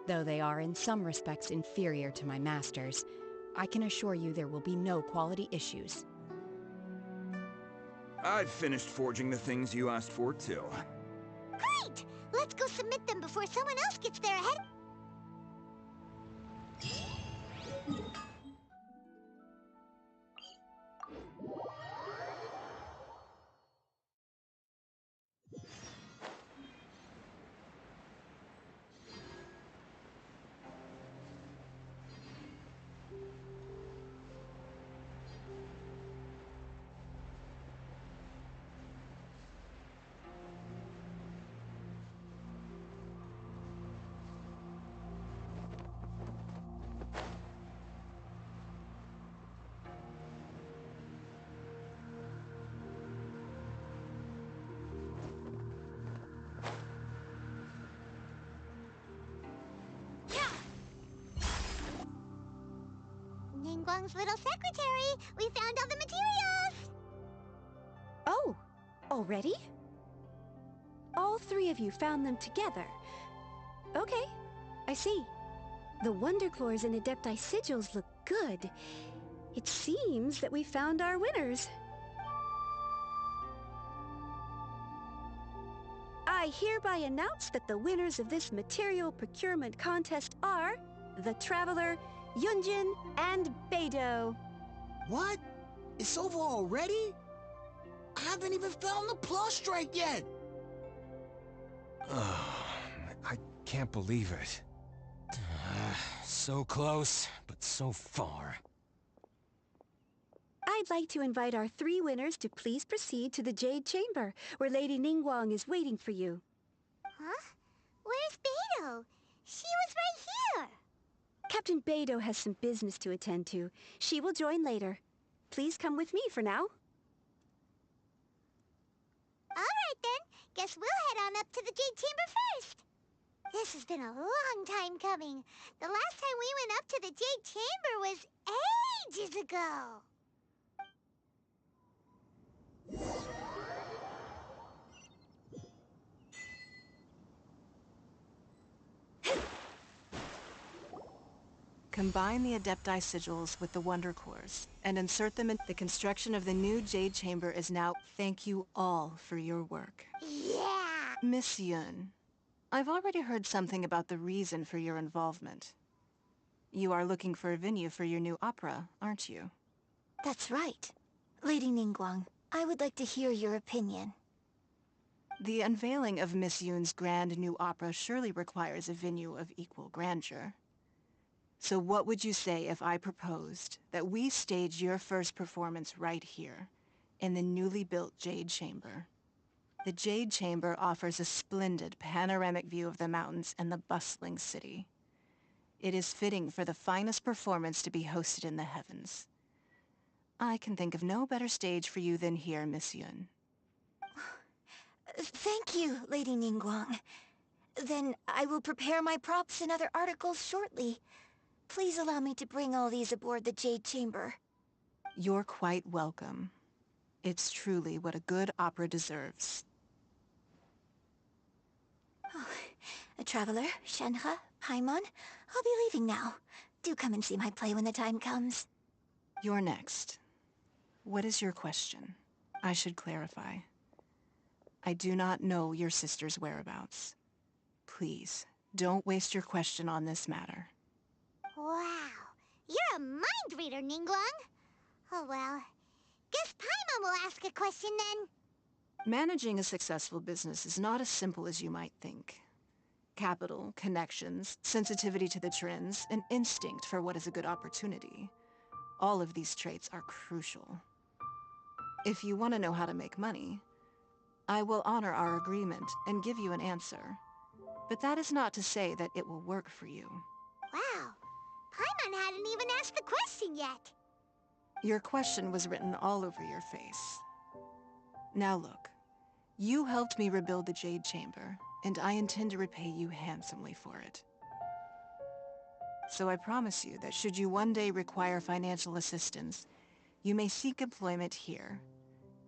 Though they are in some respects inferior to my master's, I can assure you there will be no quality issues. I've finished forging the things you asked for, too. Great! Let's go submit them before someone else gets there ahead. Ningguang's little secretary! We found all the materials! Oh, already? All three of you found them together. Okay, I see. The Wonder Cores and Adepti sigils look good. It seems that we found our winners. I hereby announce that the winners of this material procurement contest are the Traveler, Yunjin, and Beidou. What? It's over already? I haven't even found the Plustrike yet! I can't believe it. So close, but so far. I'd like to invite our three winners to please proceed to the Jade Chamber, where Lady Ningguang is waiting for you. Huh? Where's Beidou? She was right here! Captain Beidou has some business to attend to. She will join later. Please come with me for now. Alright then, guess we'll head on up to the Jade Chamber first. This has been a long time coming. The last time we went up to the Jade Chamber was ages ago. Combine the Adepti sigils with the Wonder Cores and insert them in. The construction of the new Jade Chamber is now. Thank you all for your work. Yeah! Miss Yun, I've already heard something about the reason for your involvement. You are looking for a venue for your new opera, aren't you? That's right. Lady Ningguang, I would like to hear your opinion. The unveiling of Miss Yun's grand new opera surely requires a venue of equal grandeur. So what would you say if I proposed that we stage your first performance right here, in the newly built Jade Chamber? The Jade Chamber offers a splendid panoramic view of the mountains and the bustling city. It is fitting for the finest performance to be hosted in the heavens. I can think of no better stage for you than here, Miss Yun. Thank you, Lady Ningguang. Then I will prepare my props and other articles shortly. Please allow me to bring all these aboard the Jade Chamber. You're quite welcome. It's truly what a good opera deserves. A traveler, Shenhe, Paimon, I'll be leaving now. Do come and see my play when the time comes. You're next. What is your question? I should clarify. I do not know your sister's whereabouts. Please, don't waste your question on this matter. Wow, you're a mind reader, Ningguang. Oh well, guess Paimon will ask a question then. Managing a successful business is not as simple as you might think. Capital, connections, sensitivity to the trends, and instinct for what is a good opportunity. All of these traits are crucial. If you want to know how to make money, I will honor our agreement and give you an answer. But that is not to say that it will work for you. Wow, Paimon hadn't even asked the question yet. Your question was written all over your face. Now look, you helped me rebuild the Jade Chamber, and I intend to repay you handsomely for it. So I promise you that should you one day require financial assistance, you may seek employment here.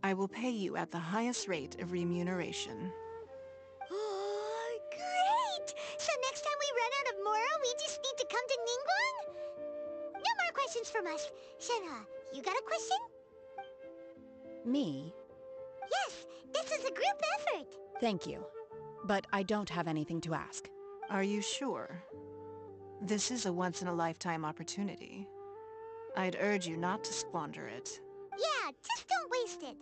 I will pay you at the highest rate of remuneration. Oh, great! So next time we run out of Mora, we just need to come to Ningguang? No more questions from us. Shenhe, you got a question? Me? Yes, this is a group effort. Thank you. But I don't have anything to ask. Are you sure? This is a once-in-a-lifetime opportunity. I'd urge you not to squander it. Yeah, just don't waste it.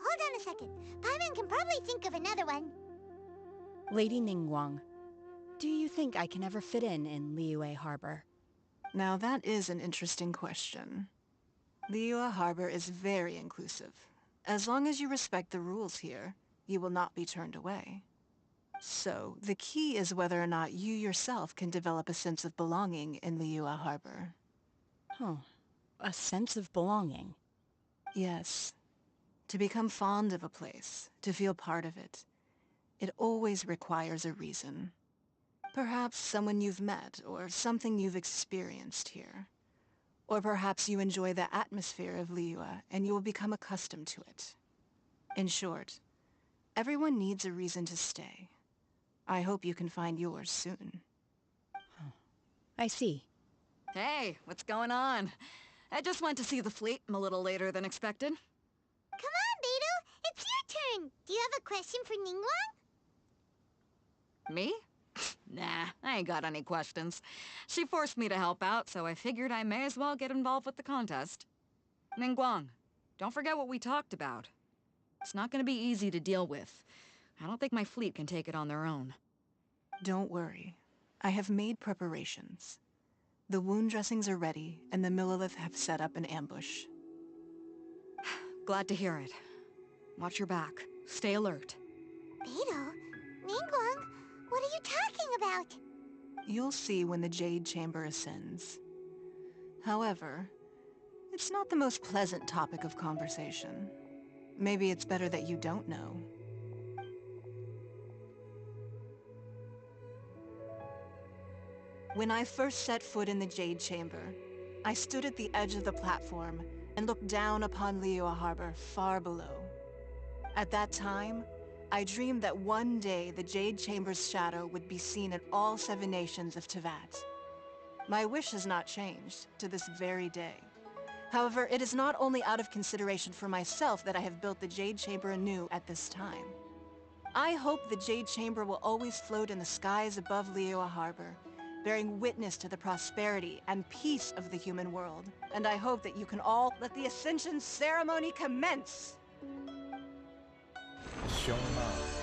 Hold on a second. Paimon can probably think of another one. Lady Ningguang, do you think I can ever fit in Liyue Harbor? Now that is an interesting question. Liyue Harbor is very inclusive. As long as you respect the rules here, you will not be turned away. So, the key is whether or not you yourself can develop a sense of belonging in Liyue Harbor. Oh, a sense of belonging. Yes. To become fond of a place, to feel part of it, it always requires a reason. Perhaps someone you've met, or something you've experienced here. Or perhaps you enjoy the atmosphere of Liyue, and you will become accustomed to it. In short, everyone needs a reason to stay. I hope you can find yours soon. I see. Hey, what's going on? I just went to see the fleet. I'm a little later than expected. Come on, Beidou, it's your turn. Do you have a question for Ningguang? Me? Nah, I ain't got any questions. She forced me to help out, so I figured I may as well get involved with the contest. Ningguang, don't forget what we talked about. It's not gonna be easy to deal with. I don't think my fleet can take it on their own. Don't worry. I have made preparations. The wound dressings are ready, and the Millelith have set up an ambush. Glad to hear it. Watch your back. Stay alert. Beidou, Ningguang, what are you talking about? You'll see when the Jade Chamber ascends. However, it's not the most pleasant topic of conversation. Maybe it's better that you don't know. When I first set foot in the Jade Chamber, I stood at the edge of the platform and looked down upon Liyue Harbor far below. At that time, I dreamed that one day the Jade Chamber's shadow would be seen in all 7 nations of Teyvat. My wish has not changed to this very day. However, it is not only out of consideration for myself that I have built the Jade Chamber anew at this time. I hope the Jade Chamber will always float in the skies above Liyue Harbor, bearing witness to the prosperity and peace of the human world. And I hope that you can all let the Ascension ceremony commence! Show up.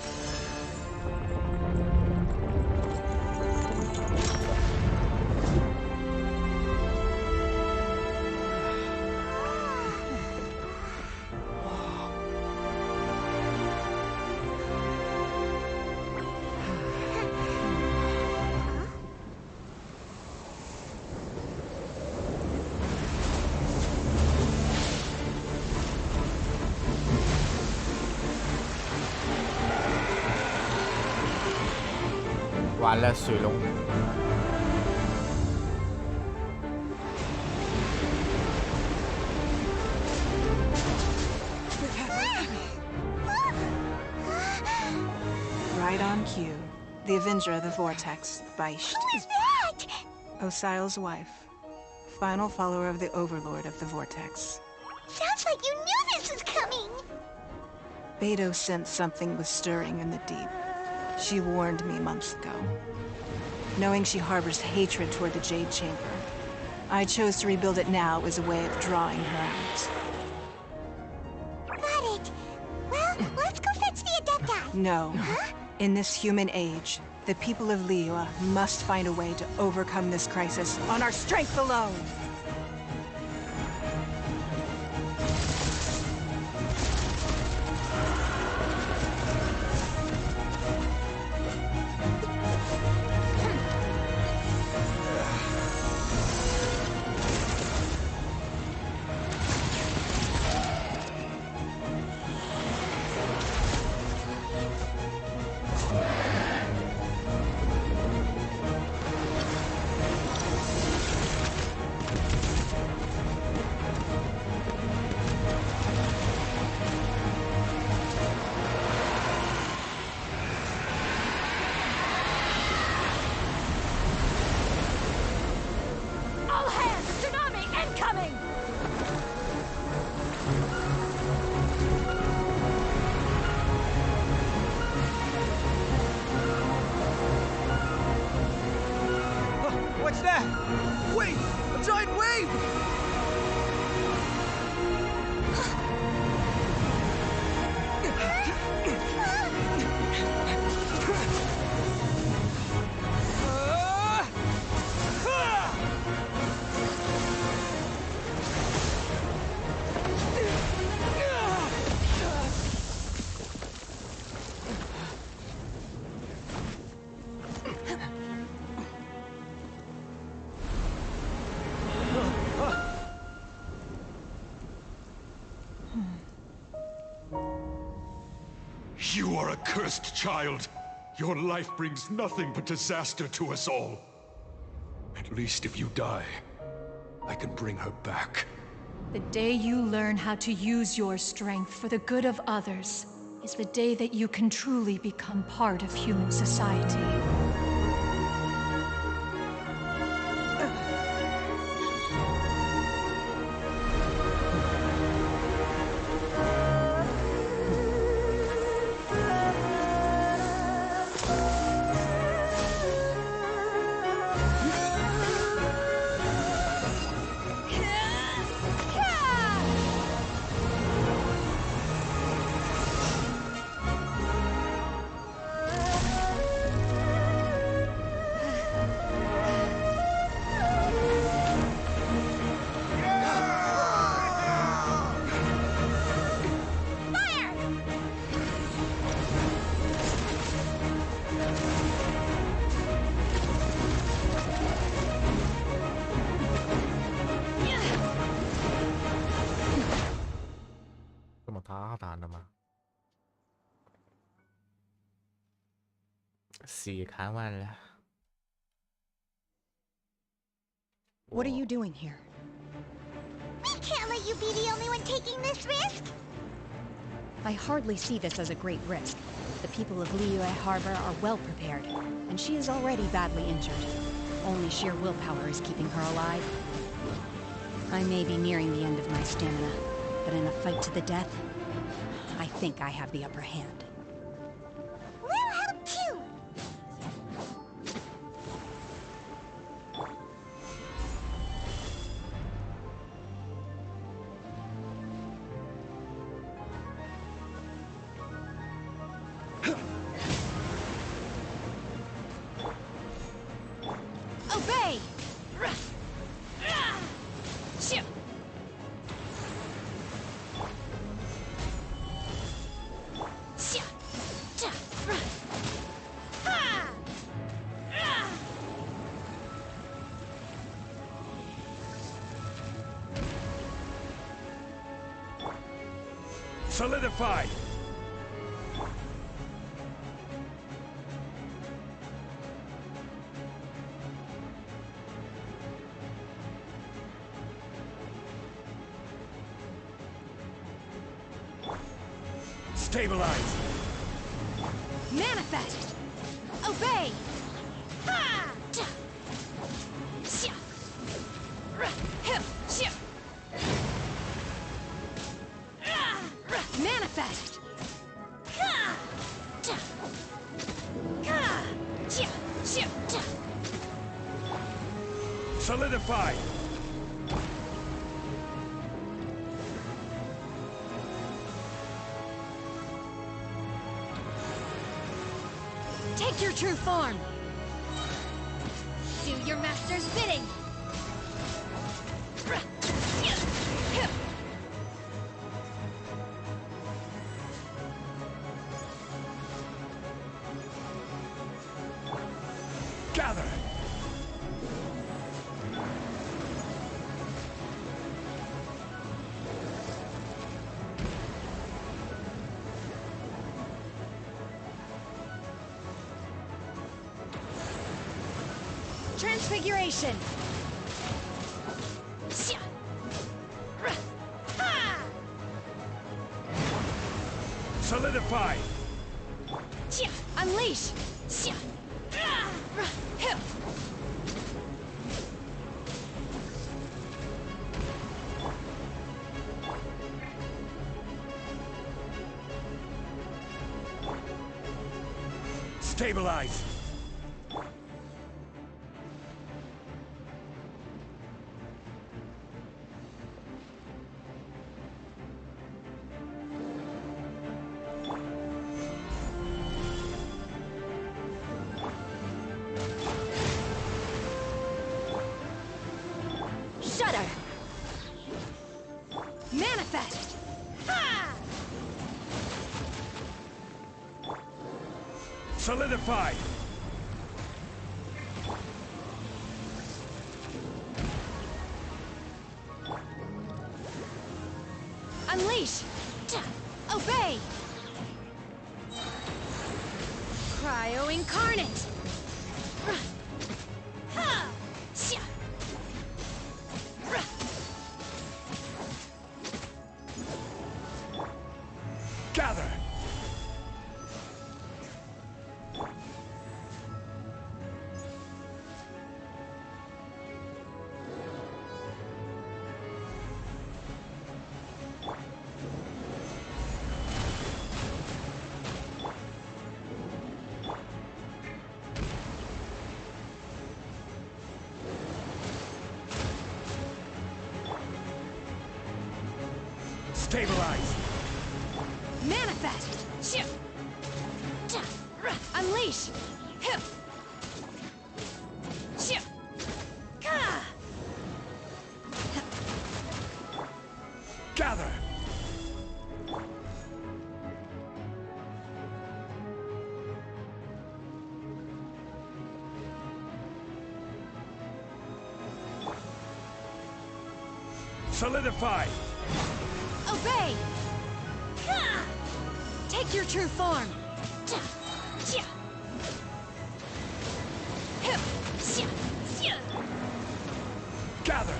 完了，水龙。Right on cue. The Avenger of the Vortex, Beisht. Who is that? Osial's wife. Final follower of the Overlord of the Vortex. Sounds like you knew this was coming! Beidou sensed something was stirring in the deep. She warned me months ago. Knowing she harbors hatred toward the Jade Chamber, I chose to rebuild it now as a way of drawing her out. Got it. Well, let's go fetch the Adepti. No. Huh? In this human age, the people of Liyue must find a way to overcome this crisis on our strength alone! What's that? Wait! A giant wave! You are a cursed child. Your life brings nothing but disaster to us all. At least if you die, I can bring her back. The day you learn how to use your strength for the good of others is the day that you can truly become part of human society. What are you doing here? We can't let you be the only one taking this risk! I hardly see this as a great risk. The people of Liyue Harbor are well prepared, and she is already badly injured. only sheer willpower is keeping her alive. I may be nearing the end of my stamina, but in a fight to the death, I think I have the upper hand. We'll help too! Obey! Solidify! Stabilize! Manifest! Obey! Ha! Manifest! Solidify! Take your true form! Do your master's bidding! Gather! Transfiguration! Solidify! Unleash! Stabilize! Shudder! Manifest! Solidify! Unleash! Obey! Cryo Incarnate! Gather! Stabilize! Manifest! Unleash! Gather! Solidify! Obey! Take your true form! Gather!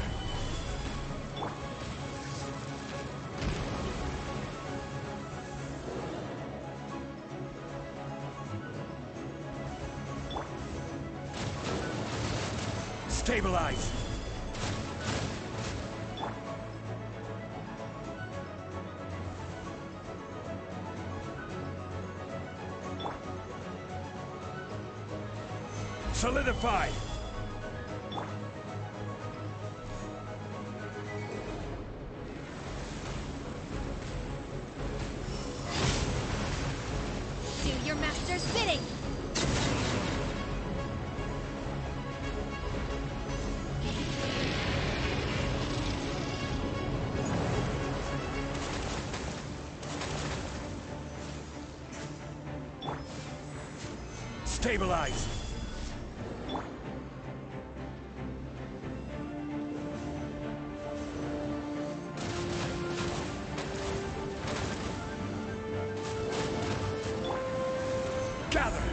Stabilize! Solidify! Do your master's bidding! Stabilize! Gather!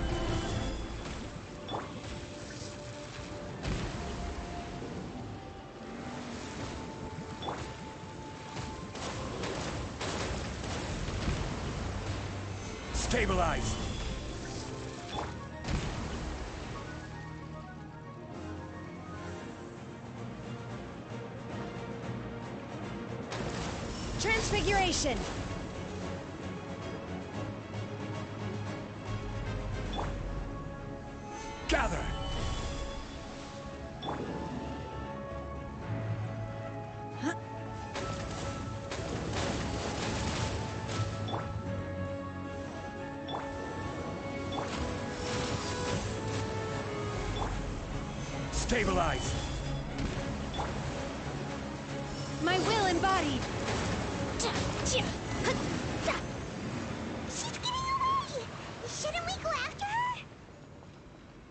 Stabilize! Transfiguration! Gather! Stabilize! My will embodied! She's getting away! Shouldn't we go after her?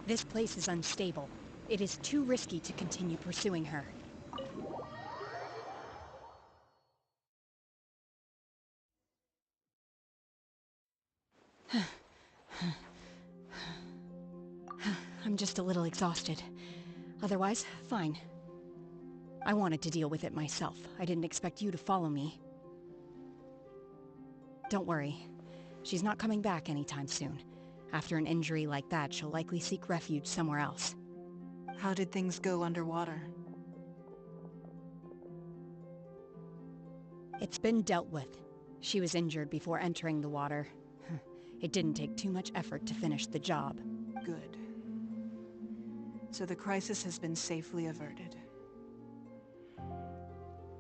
This place is unstable. It is too risky to continue pursuing her. I'm just a little exhausted. Otherwise, fine. I wanted to deal with it myself. I didn't expect you to follow me. Don't worry. She's not coming back anytime soon. After an injury like that, she'll likely seek refuge somewhere else. How did things go underwater? It's been dealt with. She was injured before entering the water. It didn't take too much effort to finish the job. Good. So the crisis has been safely averted.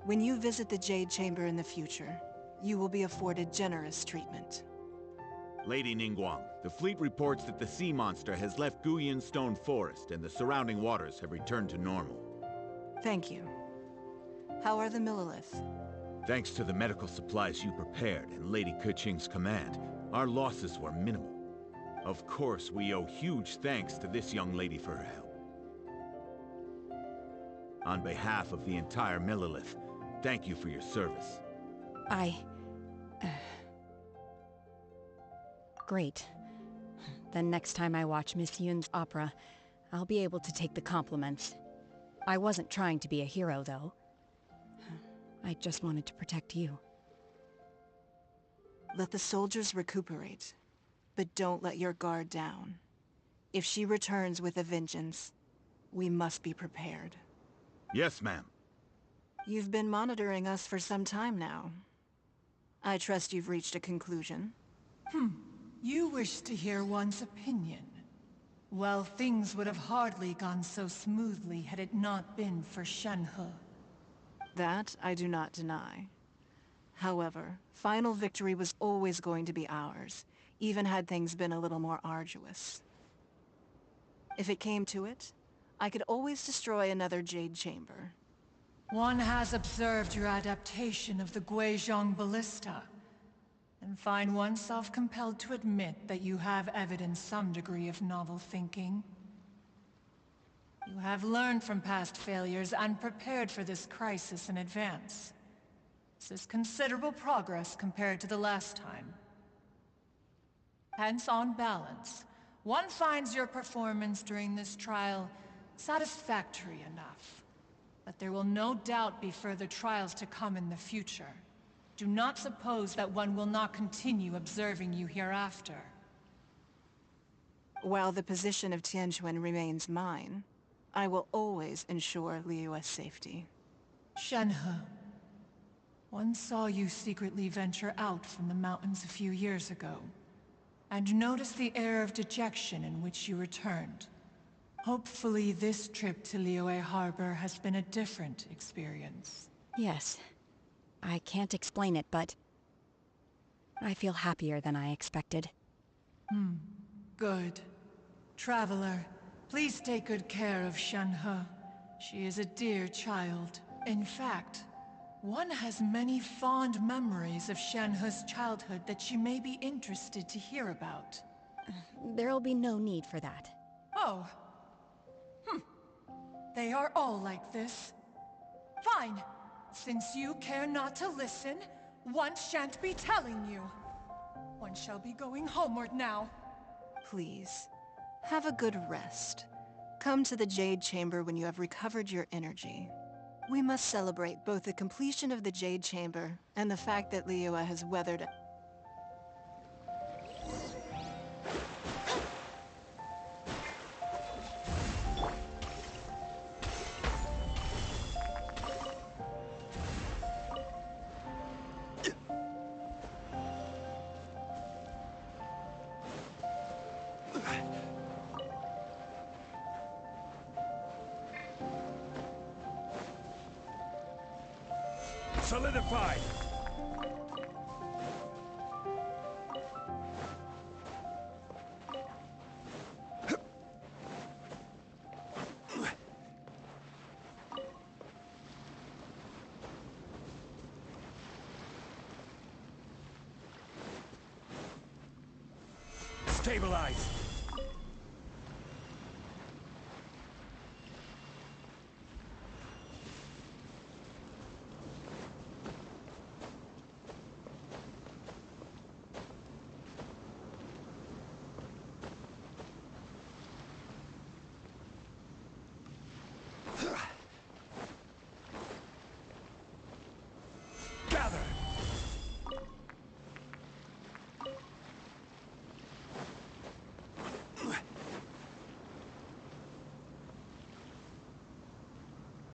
When you visit the Jade Chamber in the future, you will be afforded generous treatment. Lady Ningguang, the fleet reports that the sea monster has left Guyan Stone Forest and the surrounding waters have returned to normal. Thank you. How are the Millelith? Thanks to the medical supplies you prepared and Lady Keqing's command, our losses were minimal. Of course, we owe huge thanks to this young lady for her help. On behalf of the entire Millelith, thank you for your service. Great. Then next time I watch Miss Yun's opera, I'll be able to take the compliments. I wasn't trying to be a hero, though. I just wanted to protect you. Let the soldiers recuperate, but don't let your guard down. If she returns with a vengeance, we must be prepared. Yes, ma'am. You've been monitoring us for some time now. I trust you've reached a conclusion. You wish to hear one's opinion. Well, things would have hardly gone so smoothly had it not been for Shenhe. That I do not deny. However, final victory was always going to be ours, even had things been a little more arduous. If it came to it, I could always destroy another Jade Chamber. One has observed your adaptation of the Guizhong Ballista, and find oneself compelled to admit that you have evidenced some degree of novel thinking. You have learned from past failures and prepared for this crisis in advance. This is considerable progress compared to the last time. Hence, on balance, one finds your performance during this trial satisfactory enough. But there will no doubt be further trials to come in the future. Do not suppose that one will not continue observing you hereafter. While the position of Tianquan remains mine, I will always ensure Liyue's safety. Shenhe, one saw you secretly venture out from the mountains a few years ago, and noticed the air of dejection in which you returned. Hopefully this trip to Liyue Harbor has been a different experience. Yes. I can't explain it, but I feel happier than I expected. Good. Traveler, please take good care of Shenhe. She is a dear child. In fact, one has many fond memories of Shenhe's childhood that she may be interested to hear about. There'll be no need for that. Oh. They are all like this. Fine. Since you care not to listen, one shan't be telling you. One shall be going homeward now. Please, have a good rest. Come to the Jade Chamber when you have recovered your energy. We must celebrate both the completion of the Jade Chamber and the fact that Liyue has weathered. Solidified! Stabilize!